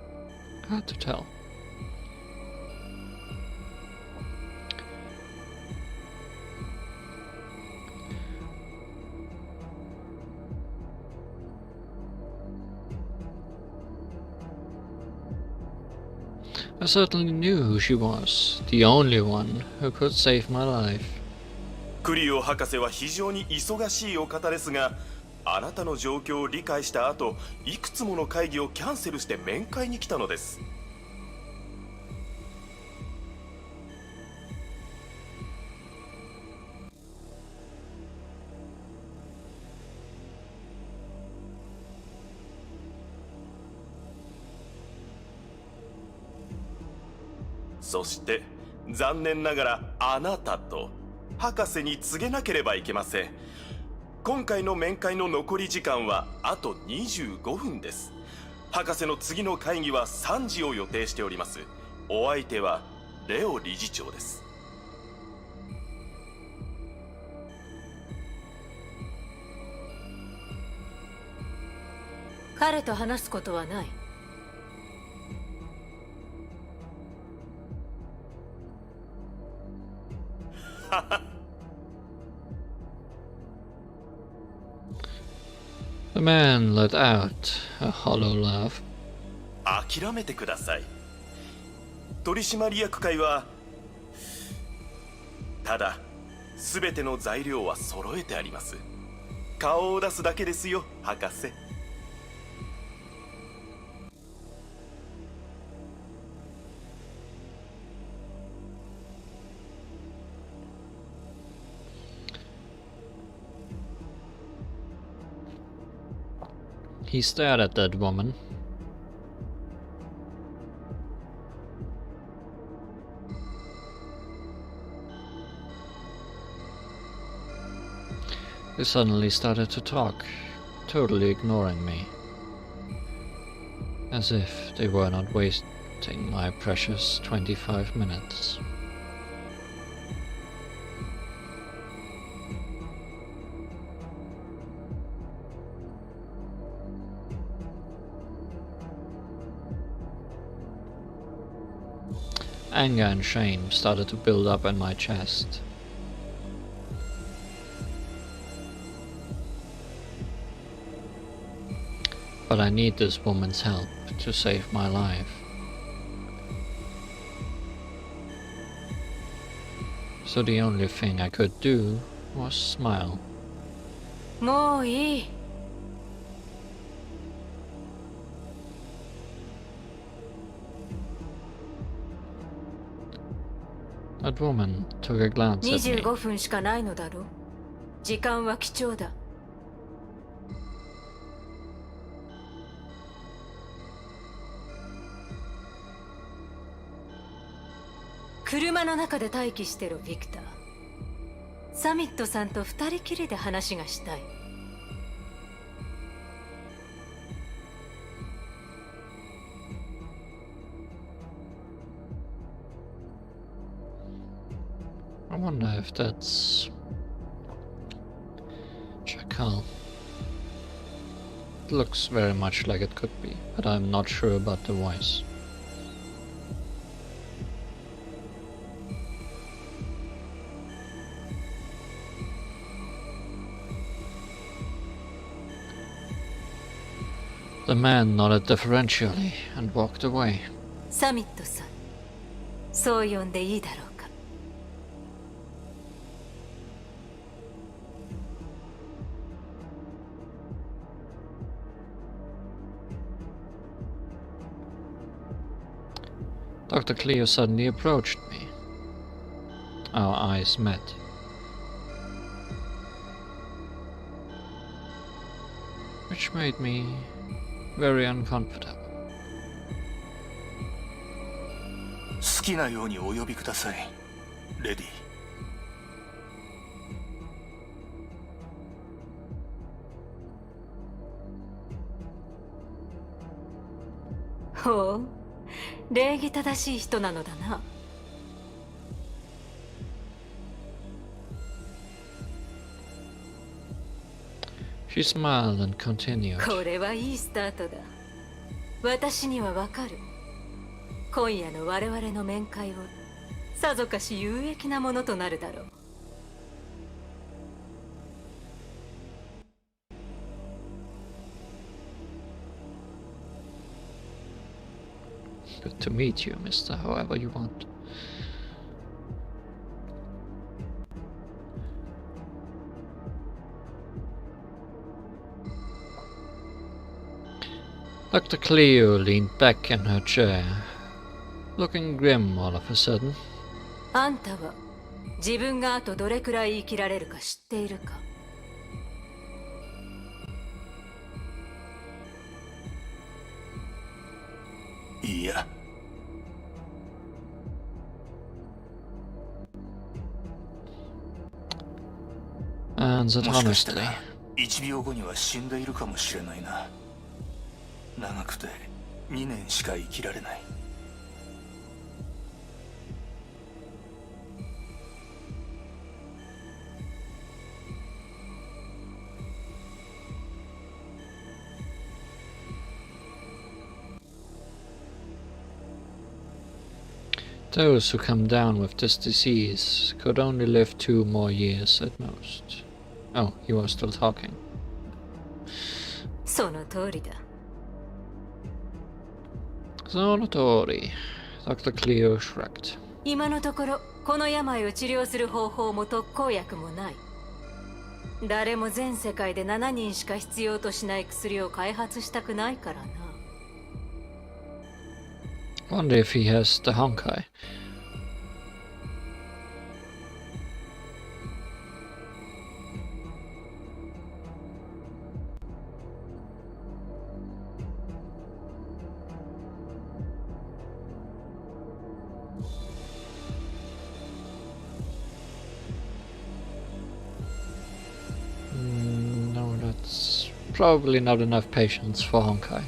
Hard to tell. I certainly knew who she was, the only one who could save my life. クリオ博士は非常に忙しいお方ですが、あなたの状況を理解した後、いくつもの会議をキャンセルして面会に来たのです。 そして残念ながらあなたと博士に告げなければいけません。今回の面会の残り時間はあと25分です。博士の次の会議は3時を予定しております。お相手はレオ理事長です。彼と話すことはない。 The man let out a hollow laugh. 諦めてください。取締役会はただ全ての材料は揃えてあります。顔を出すだけですよ、博士。He stared at that woman. They suddenly started to talk, totally ignoring me. As if they were not wasting my precious 25 minutes. Anger and shame started to build up in my chest. But I need this woman's help to save my life. So the only thing I could do was smile. もういい。That woman took a glance at me. 25分しかないのだろう。時間は貴重だ。車の中で待機してろ、ビクター。サミットさんと二人きりで話がしたい。I wonder if that's Chacal. It looks very much like it could be, but I'm not sure about the voice. The man nodded deferentially and walked away. サミットさん、そう呼んでいいだろうか。Dr. Cleo suddenly approached me. Our eyes met. Which made me very uncomfortable. 好きなようにお呼びください、レディ。ほう、礼儀正しい人なのだな。She smiled and continued. これはいいスタートだ。私にはわかる。今夜の我々の面会をさぞかし有益なものとなるだろう。Good to meet you, Mr. However you want. Dr. Cleo leaned back in her chair, looking grim all of a sudden. あんたは自分があとどれくらい生きられるか知っているか。いや。Answered もしかしたら honestly. 1秒後には死んでいるかもしれないな。長くて2年しか生きられない。Those who come down with this disease could only live 2 more years at most. Oh, he was still talking. その通りだ。その通り。Dr. Cleo shrugged. 今のところこの病を治療する方法も特効薬もない。誰も全世界で7人しか必要としない薬を開発したくないからな。Wonder if he has the Honkai. No, that's probably not enough patience for Honkai.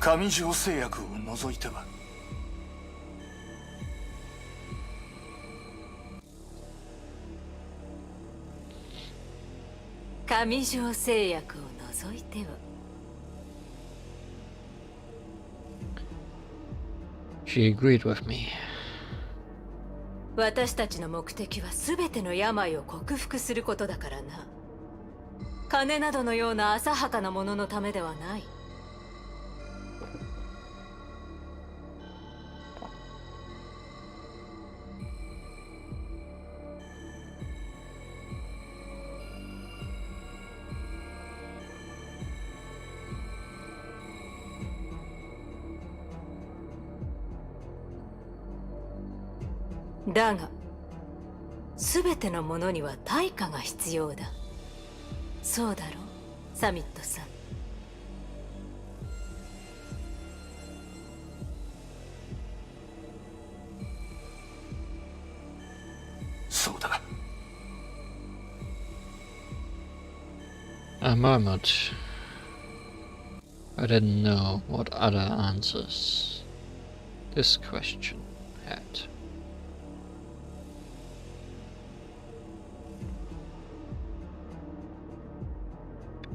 上条製薬を除いては。上条製薬を除いては。She agreed with me. 私たちの目的は全ての病を克服することだからな。金などのような浅はかなもののためではない。だが、全てのものには対価が必要だ。そうだろう、サミットさん。そうだ。I murmured. I didn't know what other answers this question had.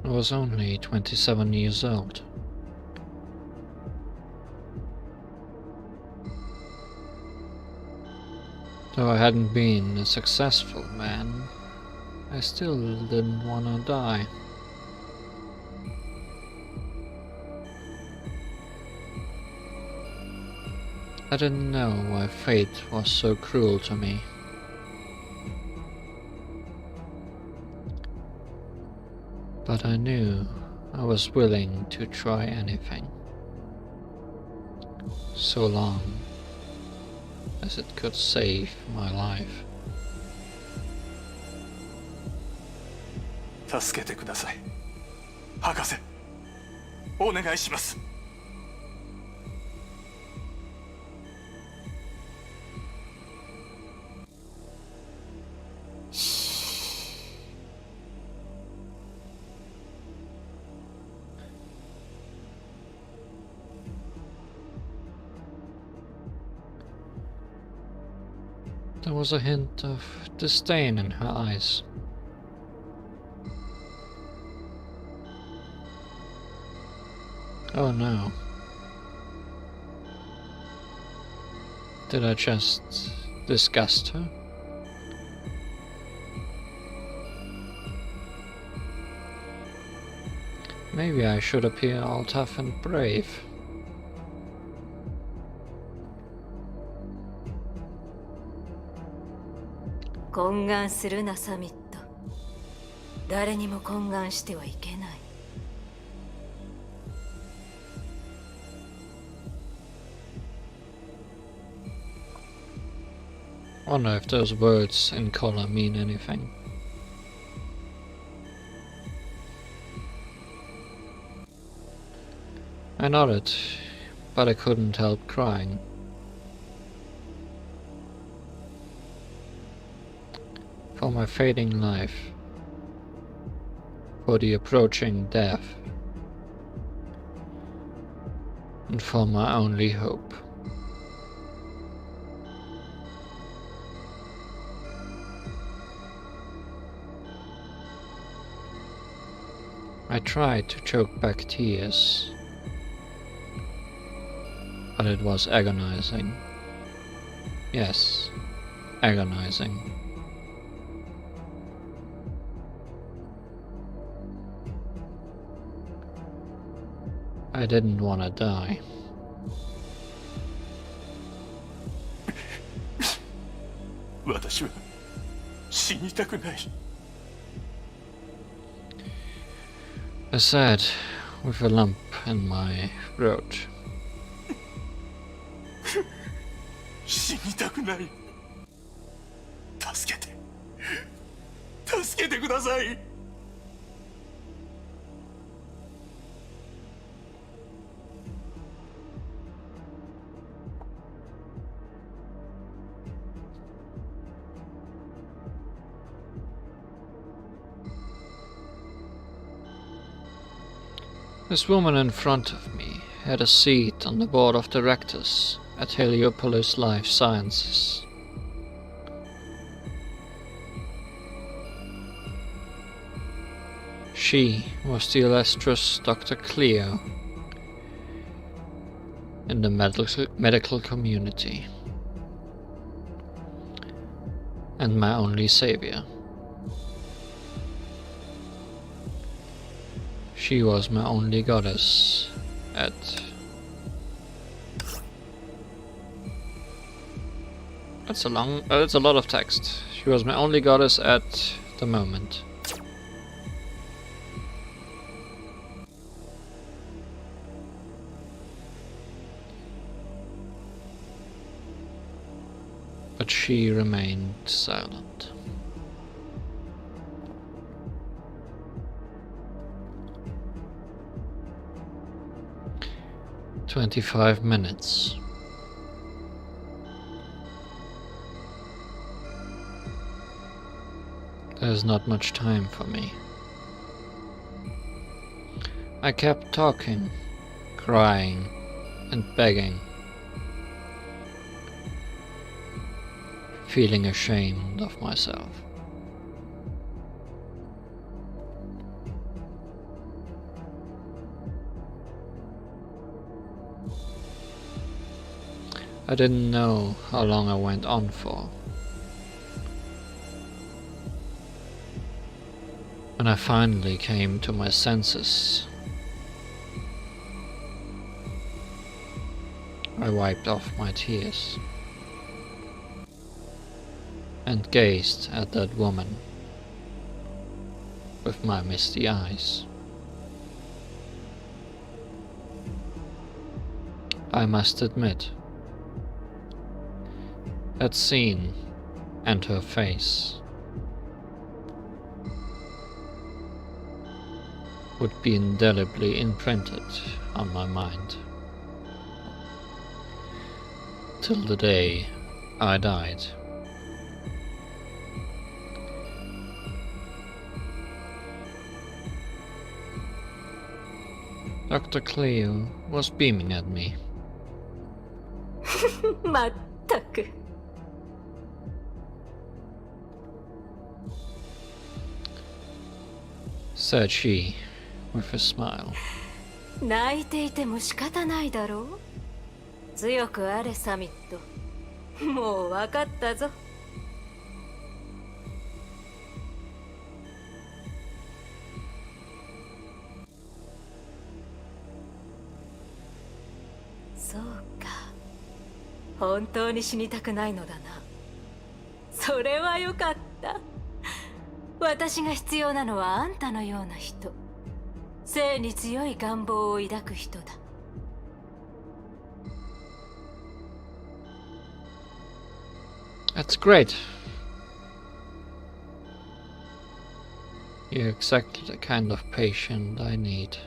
I was only 27 years old. Though I hadn't been a successful man, I still didn't want to die. I didn't know why fate was so cruel to me. But I knew I was willing to try anything, so long as it could save my life. 助けてください。博士、お願いします。There was a hint of disdain in her eyes. Oh no. Did I just disgust her? Maybe I should appear all tough and brave.「懇願するな、サミット。誰にも懇願してはいけない。Wonder if those words in color mean anything. I nodded, but I couldn't help crying. For my fading life, for the approaching death, and for my only hope. I tried to choke back tears, but it was agonizing. Yes, agonizing. I didn't want to die. I said, with a lump in my throat. 死にたくない。助けて。助けてください。This woman in front of me had a seat on the board of directors at Heliopolis Life Sciences. She was the illustrious Dr. Cleo in the medical community, and my only savior. She was my only goddess at That's a lot of text. She was my only goddess at the moment. But she remained silent. "25 minutes. There's not much time for me. I kept talking, crying, and begging, feeling ashamed of myself. I didn't know how long I went on for. When I finally came to my senses, I wiped off my tears and gazed at that woman with my misty eyes. I must admit, that scene and her face would be indelibly imprinted on my mind till the day I died. Dr. Cleo was beaming at me. まったく said she with a smile. 泣いていても仕方ないだろう。強くあれサミット。もう分かったぞ。そうか。本当に死にたくないのだな。それはよかった。私が必要なのはあんたのような人。生に強い願望を抱く人だ。That's great. You're exactly the kind of patient I need.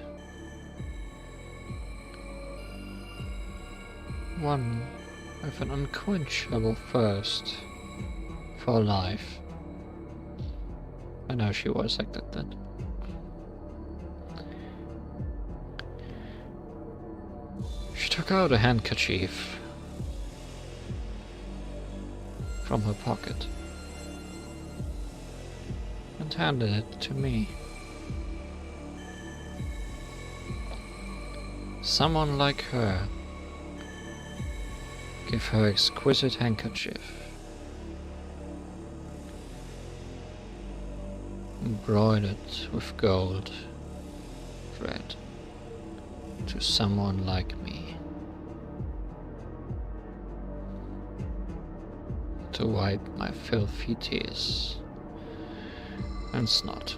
One with an unquenchable thirst for life. I know she was like that then. She took out a handkerchief from her pocket and handed it to me. Someone like her give her exquisite handkerchief, embroidered with gold thread, to someone like me. To wipe my filthy tears and snot.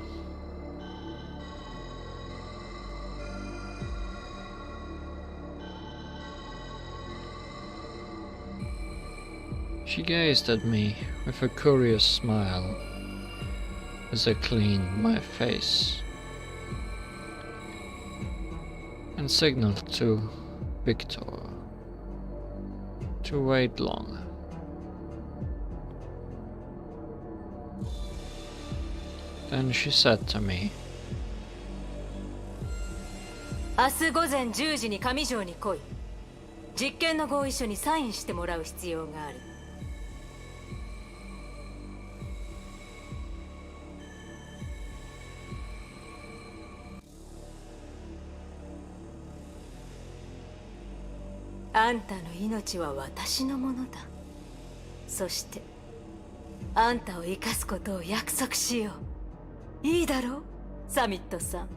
She gazed at me with a curious smile as I cleaned my face and signaled to Victor to wait longer. Then she said to me, 明日午前10時に上条に来い。実験の合意書にサインしてもらう必要がある。あんたの命は私のものだ。そしてあんたを生かすことを約束しよう。いいだろう、サミットさん。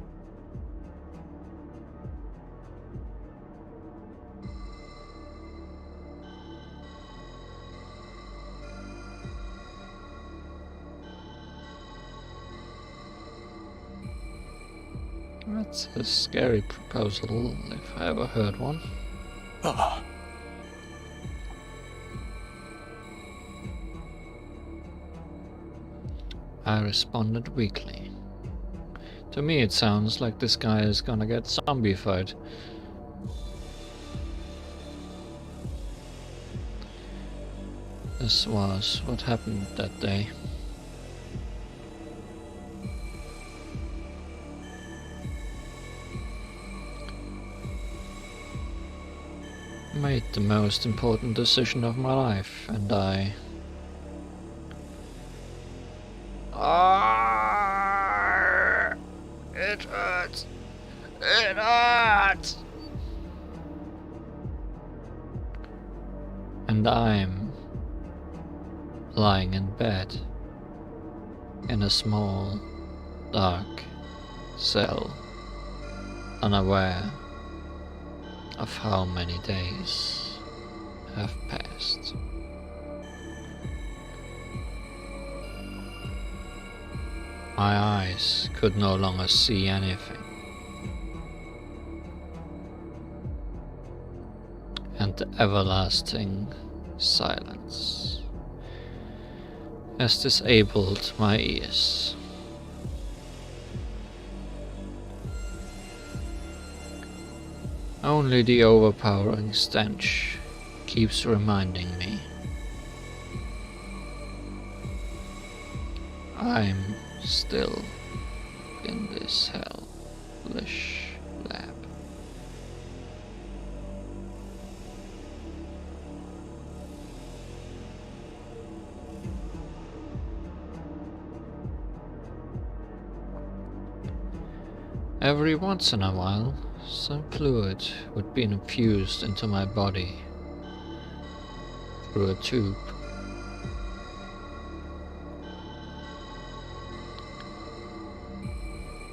That's a scary proposal if I ever heard one. ああ、 I responded weakly. To me it sounds like this guy is gonna get zombified. This was what happened that day. Made the most important decision of my life, and I... It hurts! It hurts! And I'm lying in bed in a small, dark cell, unaware of how many days have passed. My eyes could no longer see anything, and the everlasting silence has disabled my ears. Only the overpowering stench keeps reminding me I'm still in this hellish lab. Every once in a while, some fluid would be infused into my body through a tube.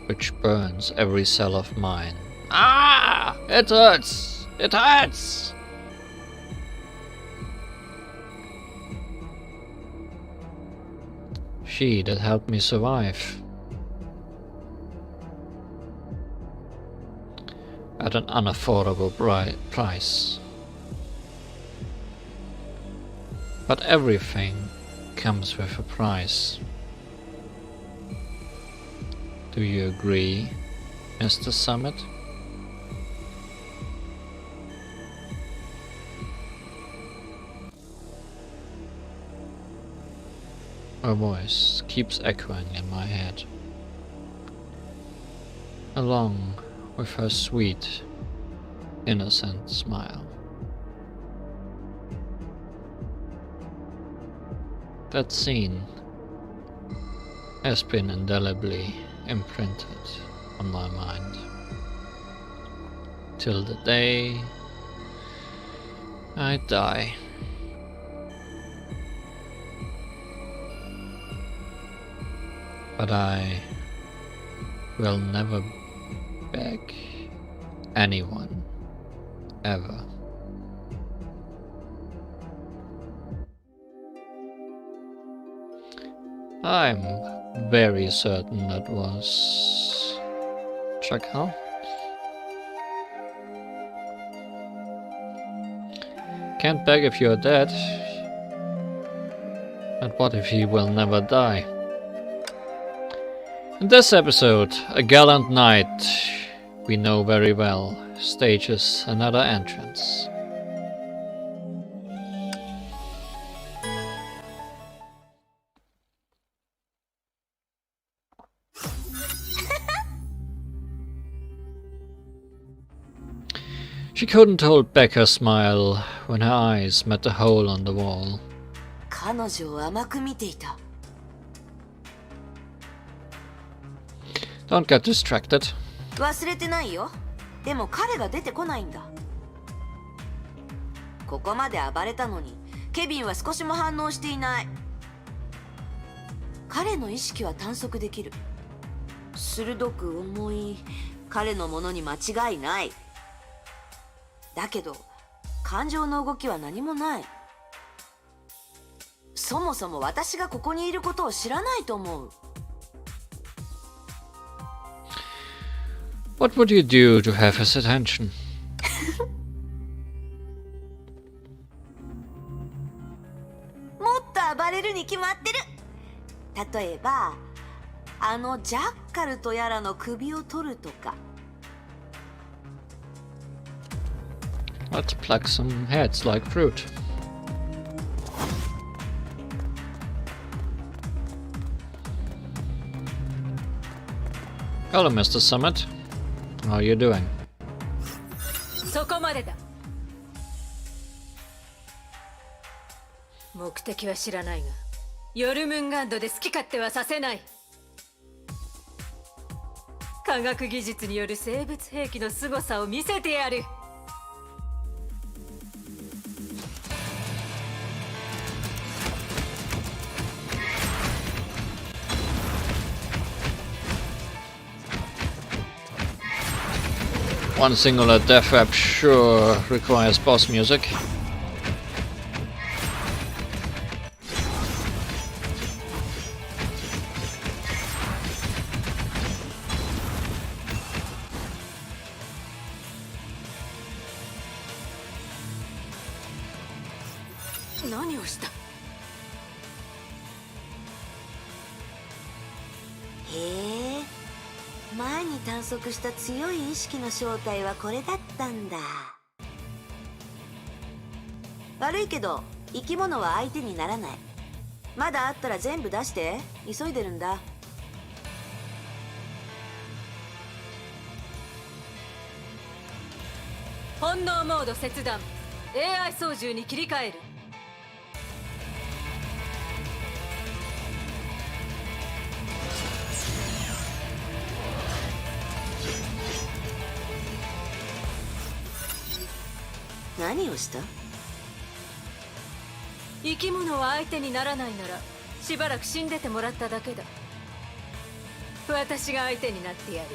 Which burns every cell of mine. Ah! It hurts! It hurts! She that helped me survive. At an unaffordable price. But everything comes with a price. Do you agree, Mr. Summit? Her voice keeps echoing in my head, along with her sweet, innocent smile. That scene has been indelibly imprinted on my mind till the day I die. But I will never beg anyone. Ever. I'm very certain that was Chacal. Can't beg if you're dead. But what if he will never die? In this episode, a gallant knight we know very well stages another entrance. She couldn't hold back her smile when her eyes met the hole on the wall. 彼女を甘く見ていた。 Don't get distracted. 忘れてないよ。でも彼が出てこないんだ。ここまで暴れたのに、ケビンは少しも反応していない。彼の意識は探索できる。鋭く重い彼のものに間違いない。だけど、感情の動きは何もない。そもそも私がここにいることを知らないと思う。What would you do to have his attention? もっと暴れるに決まってる。例えば、あのジャッカルとやらの首を取るとか。Let's pluck some heads like fruit. Hello, Mr. Summit. How are you doing? そこまでだ。目的は知らないが、ヨルムンガンドで好き勝手はさせない。科学技術による生物兵器の凄さを見せてやる。One singular death rap sure requires boss music. What? 何をした？へえ。前に探索した強い意識の正体はこれだったんだ。悪いけど生き物は相手にならない。まだあったら全部出して。急いでるんだ。本能モード切断。 AI 操縦に切り替える。何をした？生き物は相手にならないならしばらく死んでてもらっただけだ。私が相手になってやる。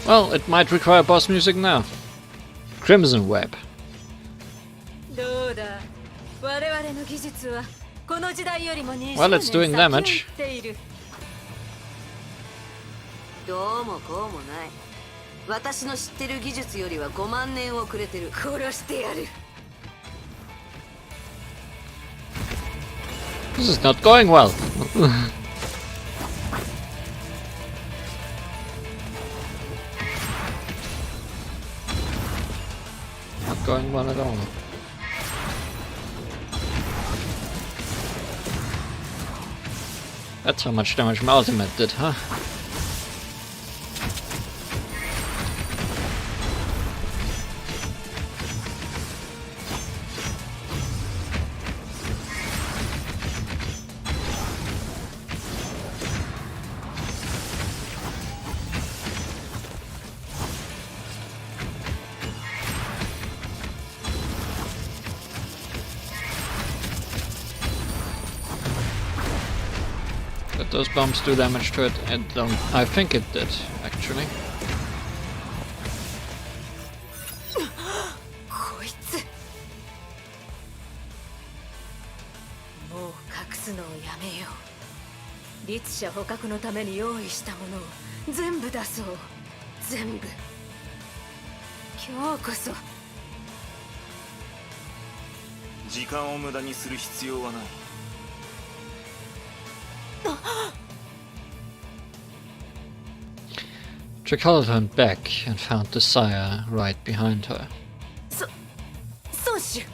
Well, it might require boss music now. Crimson Web. どうだ。我々の技術はこの時代よりも20 Well, 年 it's 先 doing を damage. 行っている。どうもこうもない。私の知ってる技術よりは5万年遅れてる。殺してやる。 This is not going well. Not going well at all. That's how much damage my ultimate did, huh? those bombs do damage to it? I think it did, actually. こいつもう隠すのをやめよう。律者捕獲のために用意したものを全部出そう。全部。今日こそ。時間を無駄にする必要はない。Chakal turned back and found the sire right behind her. 孫子。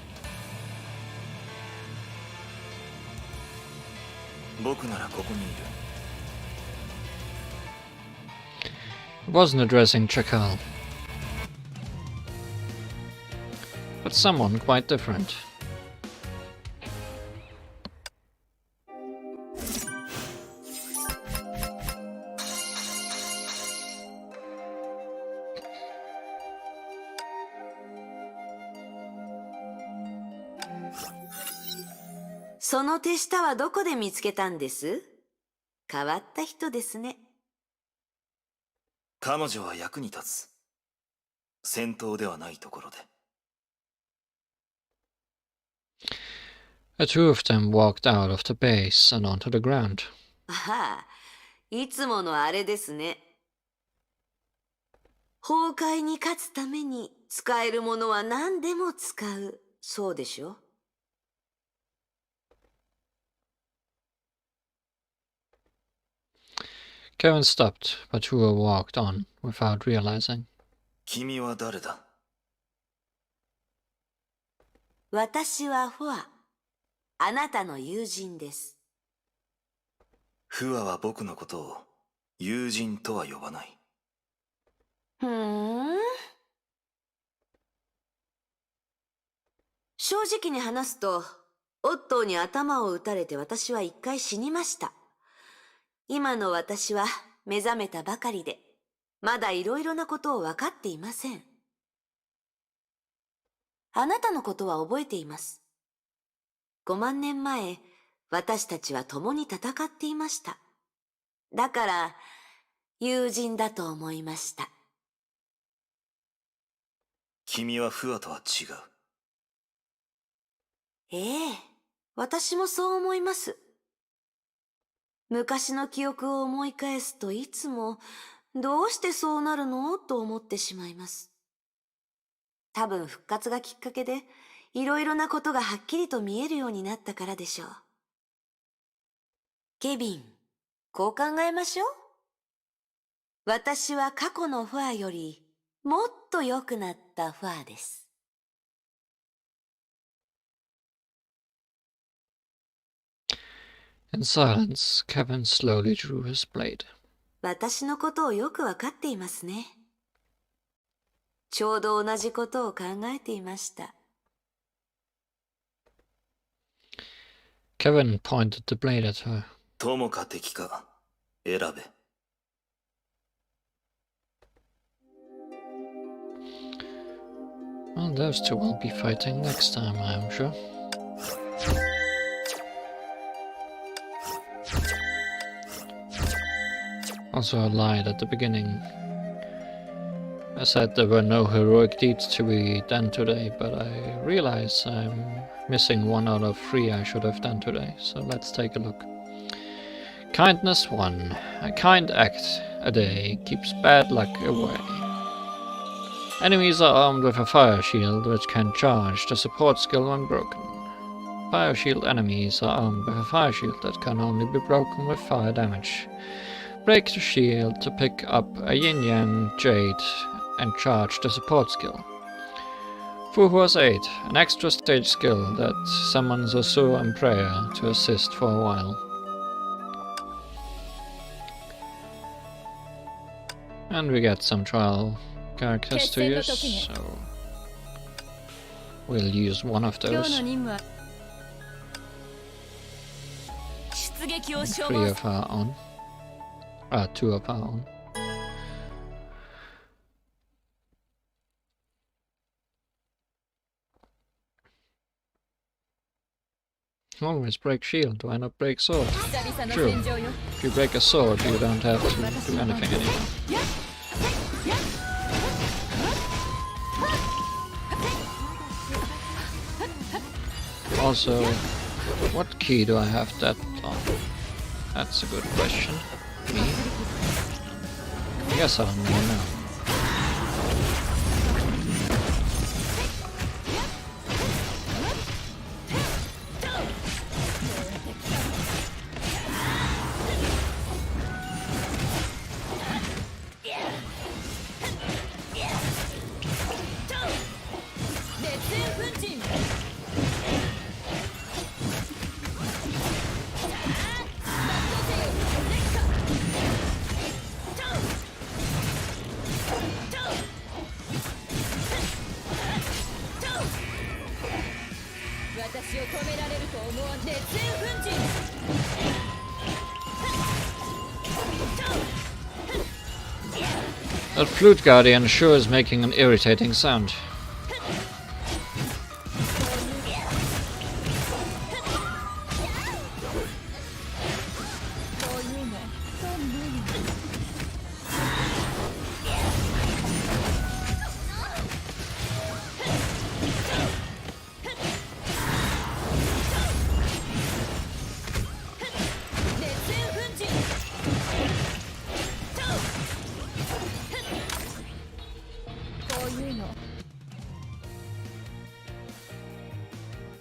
僕ならここにいる。 It wasn't addressing Chakal, but someone quite different.「その手下はどこで見つけたんです？変わった人ですね。彼女は役に立つ。戦闘ではないところで。 The two of them walked out of the base and onto the ground. ああ、いつものあれですね。崩壊に勝つために使えるものは何でも使う。そうでしょ？ Kevin stopped, but Tua walked on without realizing. 君は誰だ？私はフォア。あなたの友人です。フアは僕のことを友人とは呼ばない。ふーん。正直に話すと、オットーに頭を撃たれて私は一回死にました。今の私は目覚めたばかりで、まだいろいろなことを分かっていません。あなたのことは覚えています。5万年前、私たちは共に戦っていました。だから、友人だと思いました。君はフアとは違う。ええ、私もそう思います。昔の記憶を思い返すといつも、どうしてそうなるのと思ってしまいます。多分復活がきっかけで、いろいろなことがはっきりと見えるようになったからでしょう。ケビン、こう考えましょう。私は過去のファーより、もっと良くなったファーです。In silence, Kevin slowly drew his blade. 私のことをよくわかっていますね。ちょうど同じことを考えていました。Kevin pointed the blade at her. 友か敵か選べ。Well, those two will be fighting next time, I'm sure. Also, I lied at the beginning. I said there were no heroic deeds to be done today, but I realize I'm missing 1 out of 3 I should have done today, so let's take a look. Kindness 1. A kind act a day keeps bad luck away. Enemies are armed with a fire shield which can charge the support skill when broken. Fire shield enemies are armed with a fire shield that can only be broken with fire damage. Break the shield to pick up a yin-yang jade and charge the support skill. Fuhua's 8, an extra stage skill that summons Osu and Prayer to assist for a while. And we get some trial characters to use, so we'll use one of those. 3 of our own. 2 of our own. Always break shield, why not break sword? True. If you break a sword, you don't have to do anything anymore. Also, what key do I have that on? That's a good question. Me? I guess I'll know now. That flute guardian sure is making an irritating sound.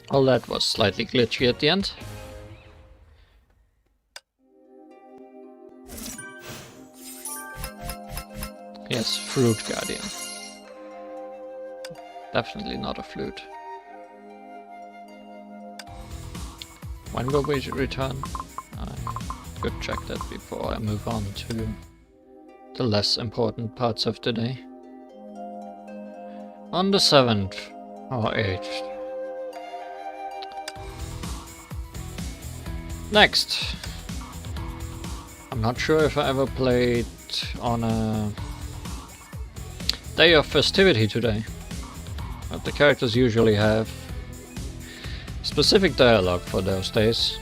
All that was slightly glitchy at the end. Yes, fruit guardian. Definitely not a flute. When will we return? I could check that before I move on to the less important parts of the day. On the 7th or 8th. Next. I'm not sure if I ever played on a day of festivity today, but the characters usually have specific dialogue for those days.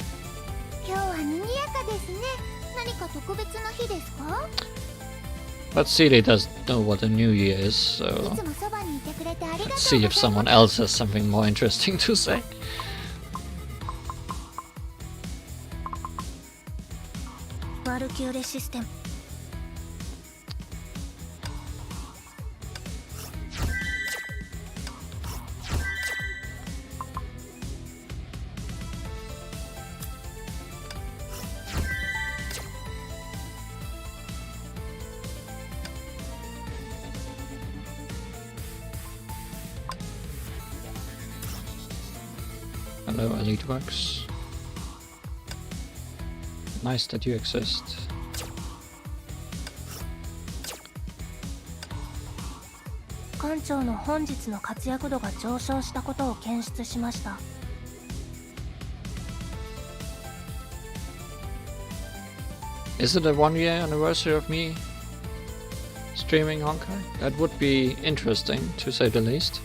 But Celie doesn't know what a new year is, so let's see if someone else has something more interesting to say. Hello, Elite Bugs. Nice that you exist. Is it a 1-year anniversary of me streaming Honkai? That would be interesting, to say the least.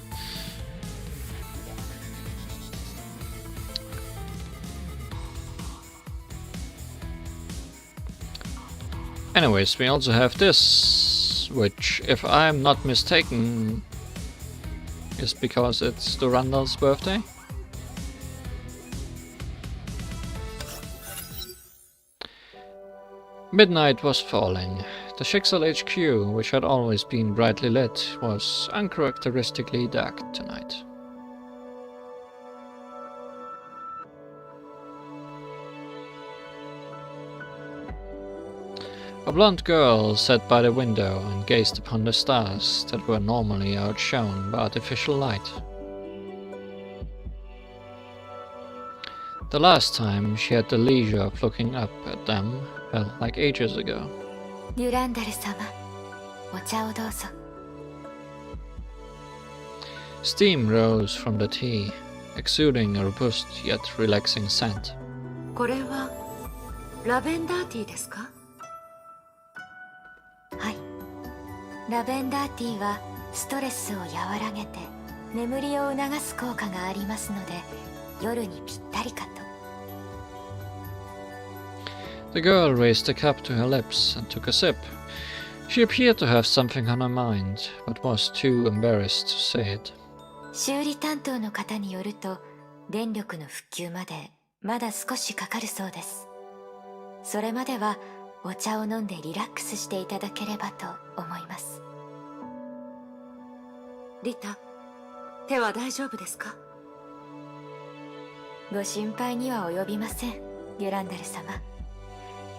Anyways, we also have this, which, if I'm not mistaken, is because it's Durandal's birthday. Midnight was falling. The Schicksal HQ, which had always been brightly lit, was uncharacteristically dark tonight. A blonde girl sat by the window and gazed upon the stars that were normally outshone by artificial light. The last time she had the leisure of looking up at them felt like ages ago. Steam rose from the tea, exuding a robust yet relaxing scent. これはラベンダーティーですか？はい。ラベンダーティーはストレスを和らげて眠りを促す効果がありますので、夜にぴったりかと。The girl raised the cup to her lips and took a sip. She appeared to have something on her mind, but was too embarrassed to say it. 修理担当の方によると、電力の復旧までまだ少しかかるそうです。それまではお茶を飲んでリラックスしていただければと思います。リタ、手は大丈夫ですか？ご心配には及びません、デュランダル様。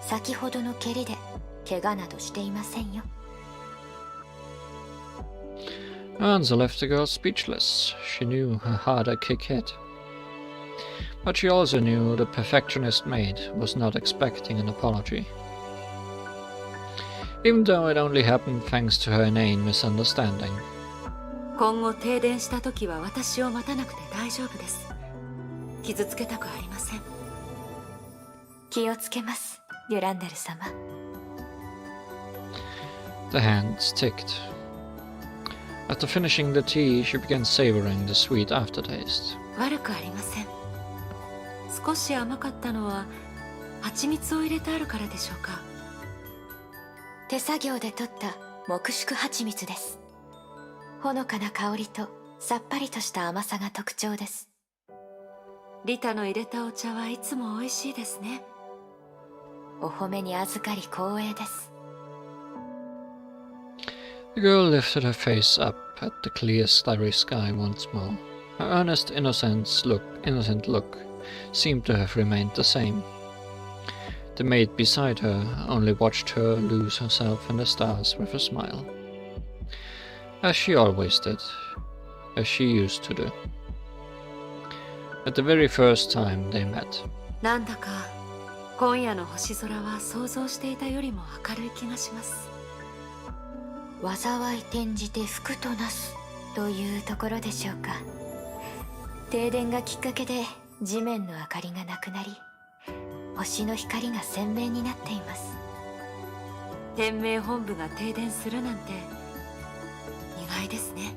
先ほどの蹴りで怪我などしていませんよ。Answer left the girl speechless. She knew her harder kick hit. But she also knew the perfectionist maid was not expecting an apology. Even though it only happened thanks to her inane misunderstanding. 今後停電した時は私を待たなくて大丈夫です。傷つけたくありません。気をつけます、デュランダル様。The hands ticked. After finishing the tea, she began savoring the sweet aftertaste. 悪くありません。少し甘かったのは蜂蜜を入れてあるからでしょうか。手作業で取った木宿蜂蜜です。ほのかな香りとさっぱりとした甘さが特徴です。リタの入れたお茶はいつも美味しいですね。お褒めに預かり光栄です。The girl lifted her face up at the clear starry sky once more. Her earnest innocent look seemed to have remained the same. The maid beside her only watched her lose herself in the stars with a smile. As she always did, as she used to do. At the very first time they met. なんだか今夜の星空は想像していたよりも明るい気がします。災い転じて福となすというところでしょうか。停電がきっかけで地面の明かりがなくなり、星の光が鮮明になっています。天命本部が停電するなんて意外ですね。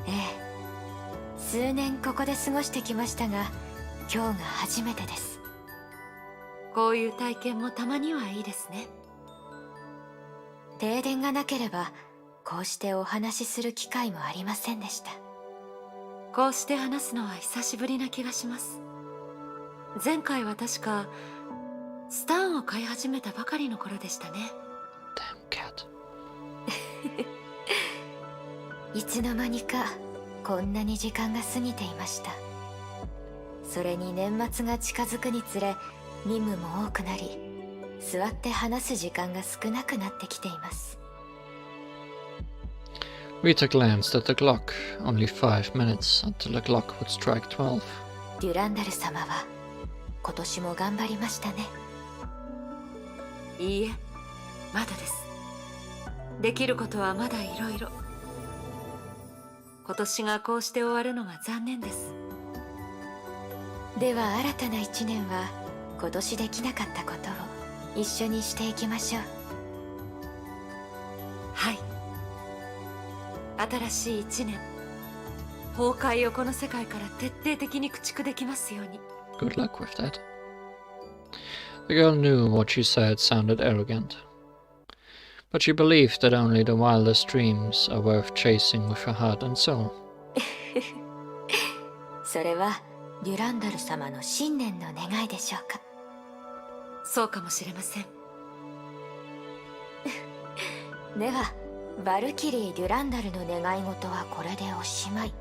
ええ、数年ここで過ごしてきましたが、今日が初めてです。こういう体験もたまにはいいですね。停電がなければこうしてお話しする機会もありませんでした。こうして話すのは久しぶりな気がします。前回は確かスタンを飼い始めたばかりの頃でしたね。 Damn cat. いつの間にかこんなに時間が過ぎていました。それに年末が近づくにつれ任務も多くなり、座って話す時間が少なくなってきています。Rita glanced at the clock. Only 5 minutes until the clock would strike 12. デュランダル様は今年も頑張りましたね。いいえ、まだです。できることはまだいろいろ。今年がこうして終わるのが残念です。では新たな一年は今年できなかったことを一緒にしていきましょう。はい。新しい一年、崩壊をこの世界から徹底的に駆逐できますように。Good luck with that. The girl knew what she said sounded arrogant, but she believed that only the wildest dreams are worth chasing with her heart and soul. それはデュランダル様の新年の願いでしょうか。そうかもしれません。ではバルキリー・デュランダルの願い事はこれでおしまい。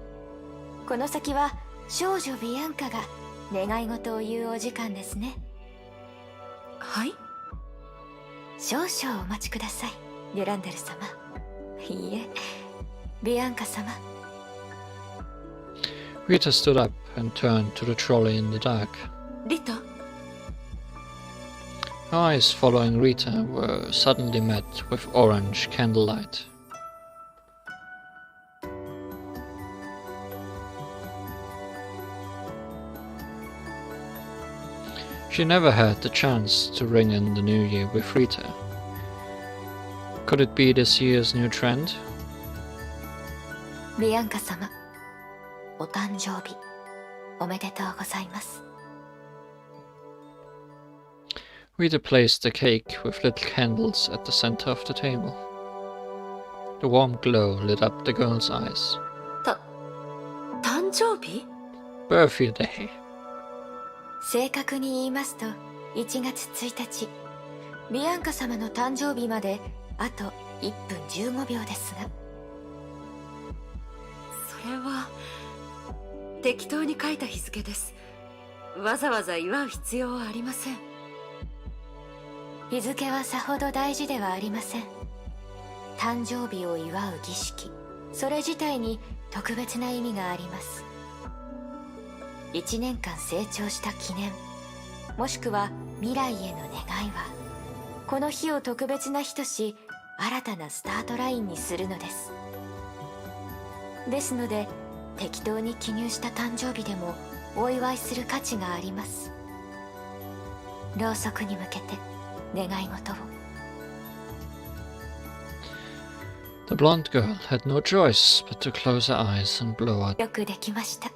この先は少女ビアンカが願い事を言うお時間ですね。はい。少々お待ちください、デュランダル様。いいえ、ビアンカ様。Rita stood up and turned to the trolley in the dark. リタ？ Her eyes following Rita were suddenly met with orange candlelight. She never had the chance to ring in the new year with Rita. Could it be this year's new trend? ビアンカ様、お誕生日おめでとうございます。Rita placed the cake with little candles at the center of the table. The warm glow lit up the girl's eyes. 誕生日？ Birthday. 正確に言いますと1月1日ビアンカ様の誕生日まであと1分15秒ですが。それは適当に書いた日付です。わざわざ祝う必要はありません。日付はさほど大事ではありません。誕生日を祝う儀式、それ自体に特別な意味があります。1年間成長した記念、もしくは未来への願いはこの日を特別な日とし新たなスタートラインにするのです。ですので適当に記入した誕生日でもお祝いする価値があります。ろうそくに向けて願い事を。 The blonde girl had no choice but to close her eyes and blow out. よくできました。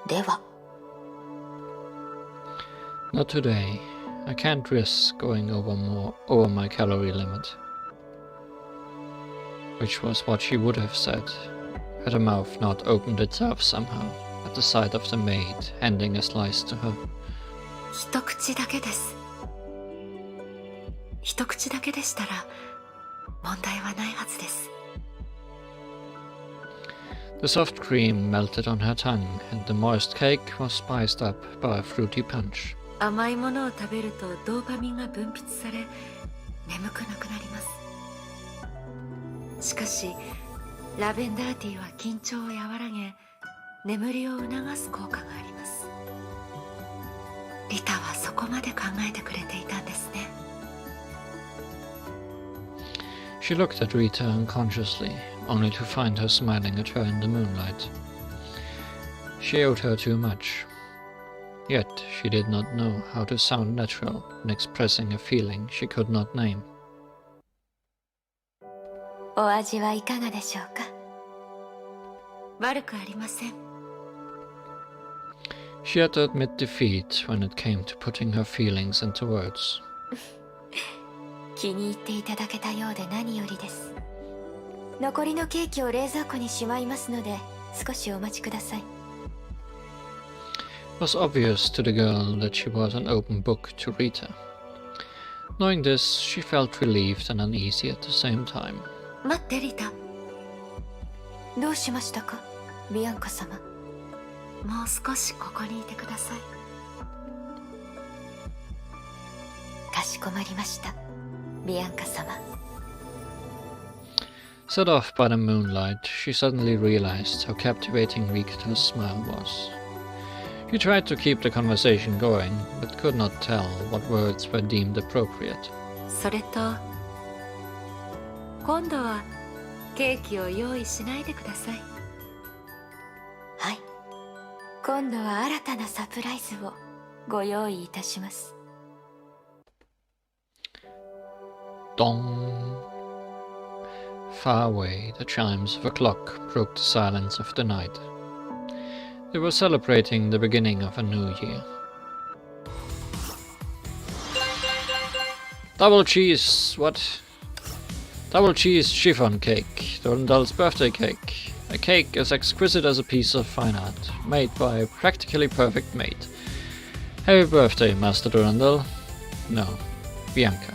では Not today. I can't risk going over my calorie limit. Which was what she would have said, had her mouth not opened itself somehow, at the sight of the maid handing a slice to her. 一口だけです。一口だけでしたら問題はないはずです。 The soft cream melted on her tongue, and the moist cake was spiced up by a fruity punch. 甘いものを食べるとドーパミンが分泌され眠くなくなります。しかしラベンダーティーは緊張を和らげ眠りを促す効果があります。リタはそこまで考えてくれていたんですね。 She looked at Rita unconsciously, only to find her smiling at her in the moonlight. She owed her too much. Yet she did not know how to sound natural in expressing a feeling she could not name. お味はいかがでしょうか。悪くありません。 She had to admit defeat when it came to putting her feelings into words. 気に入っていただけたようで何よりです。残りのケーキを冷蔵庫にしまいますので少しお待ちください。 It was obvious to the girl that she was an open book to Rita. Knowing this, she felt relieved and uneasy at the same time. 待ってリタ。どうしましたか、ビアンカ様。もう少しここにいてください。かしこまりました、ビアンカ様。 Set off by the moonlight, she suddenly realized how captivating Rita's smile was. She tried to keep the conversation going, but could not tell what words were deemed appropriate. それと今度はケーキを用意しないでください。はい、今度は新たなサプライズをご用意いたします。 Dong! Far away, the chimes of a clock broke the silence of the night. They were celebrating the beginning of a new year. Double cheese, what? Double cheese chiffon cake, Durandal's birthday cake. A cake as exquisite as a piece of fine art, made by a practically perfect maid. Happy birthday, Master Durandal. No, Bianca.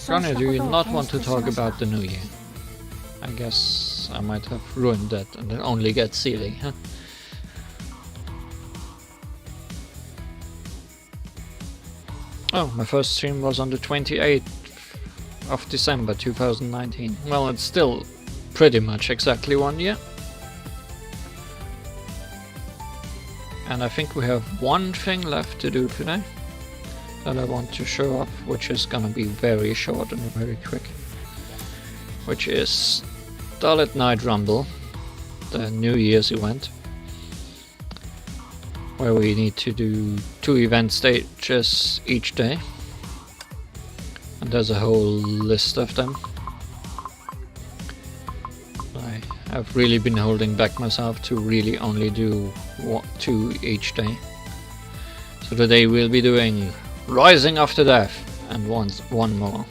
Ronnie, do you not want to talk about the new year? I guess I might have ruined that and then only get Sealy, huh? Oh, my first stream was on the 28th of December 2019. Well, it's still pretty much exactly 1 year. And I think we have one thing left to do today that I want to show off, which is gonna be very short and very quick. Which is Starlit Night Rumble, the New Year's event, where we need to do 2 event stages each day. And there's a whole list of them. I've really been holding back myself to really only do 2 each day. So today we'll be doing Rising After Death and one more.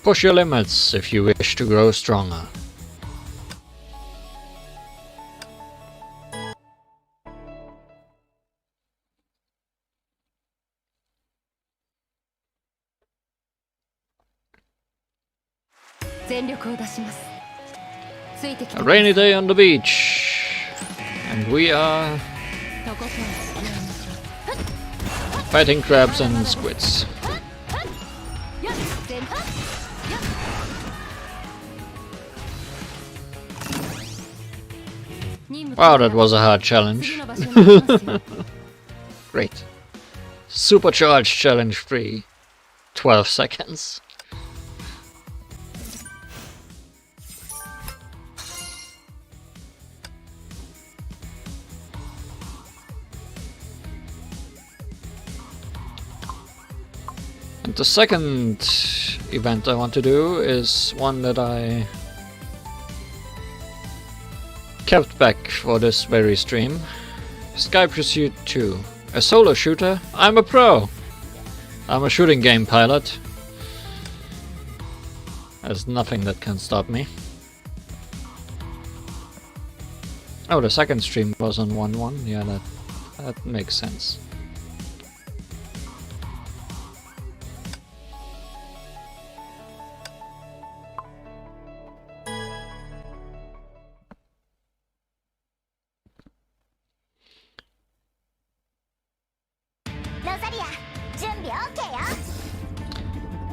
Push your limits if you wish to grow stronger. A rainy day on the beach, and we are fighting crabs and squids. Wow, that was a hard challenge. Great. Supercharged challenge 3. 12 seconds. And the second event I want to do is one that I kept back for this very stream. Sky Pursuit 2. A solo shooter? I'm a pro! I'm a shooting game pilot. There's nothing that can stop me. Oh, the second stream was on 1.1. Yeah, that makes sense.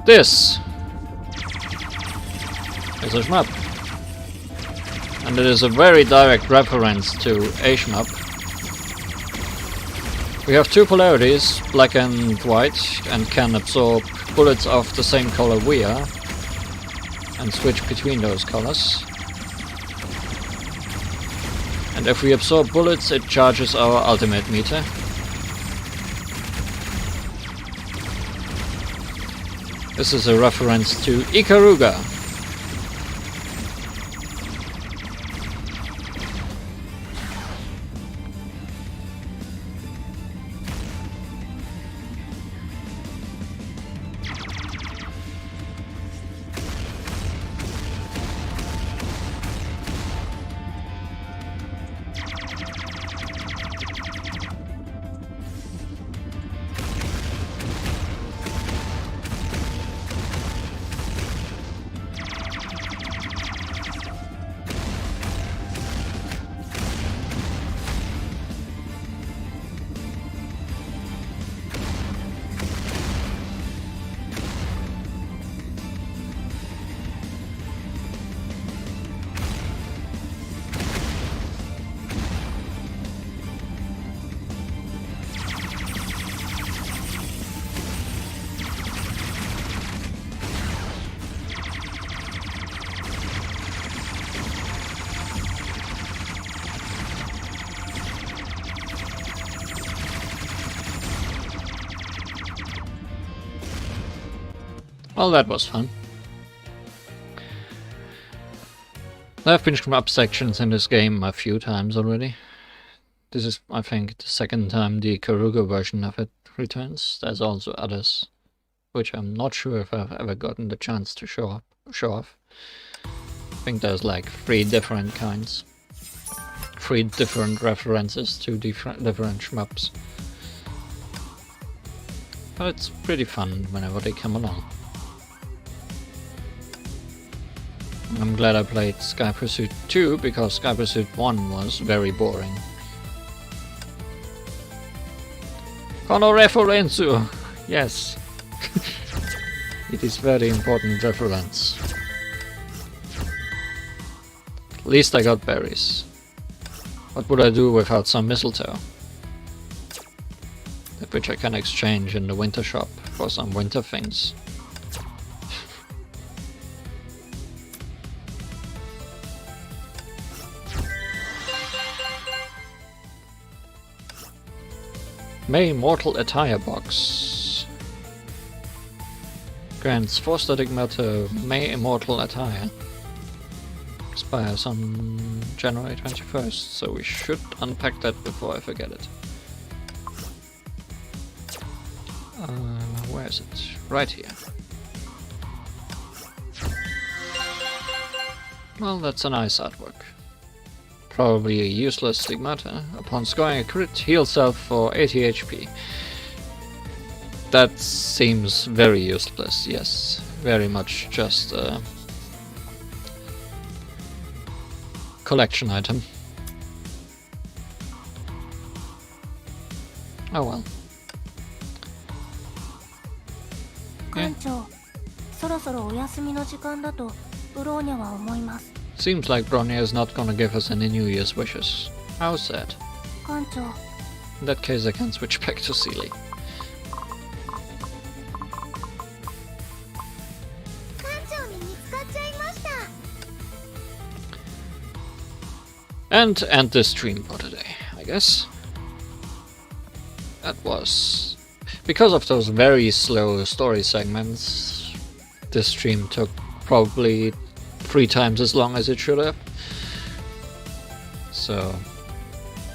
This is a shmup, and it is a very direct reference to a shmup. We have 2 polarities, black and white, and can absorb bullets of the same color we are, and switch between those colors. And if we absorb bullets, it charges our ultimate meter. This is a reference to Ikaruga. Well, that was fun. There have been shmup sections in this game a few times already. This is, I think, the second time the Karuga version of it returns. There's also others, which I'm not sure if I've ever gotten the chance to show off. I think there's like 3 different kinds. 3 different references to different shmups. But it's pretty fun whenever they come along. I'm glad I played Sky Pursuit 2 because Sky Pursuit 1 was very boring. Kono referensu! Yes. It is very important reference. At least I got berries. What would I do without some mistletoe? Which I can exchange in the winter shop for some winter things. May Mortal Attire box. Grants 4 static matter May Immortal Attire. Expires on January 21st, so we should unpack that before I forget it. Where is it? Right here. Well, that's a nice artwork. Probably a useless stigmata. Upon scoring a crit, heal self for 80 HP. That seems very useless, yes. Very much just a collection item. Oh well. 館長、そろそろお休みの時間だとブローニャは思います。 Seems like Bronya is not gonna give us any New Year's wishes. How sad. 館長、 In that case, I can switch back to Sealy. 館長に見つかっちゃいました。 And end this stream for today, I guess. That was... Because of those very slow story segments, this stream took probably 3 times as long as it should have. So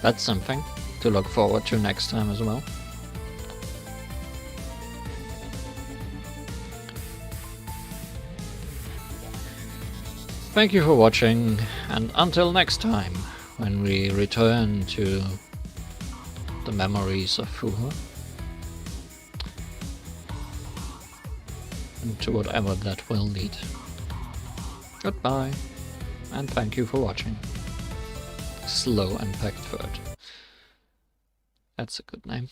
that's something to look forward to next time as well. Thank you for watching, and until next time, when we return to the memories of Fuha. And to whatever that will lead. Goodbye, and thank you for watching. Slow and Packed Third. That's a good name.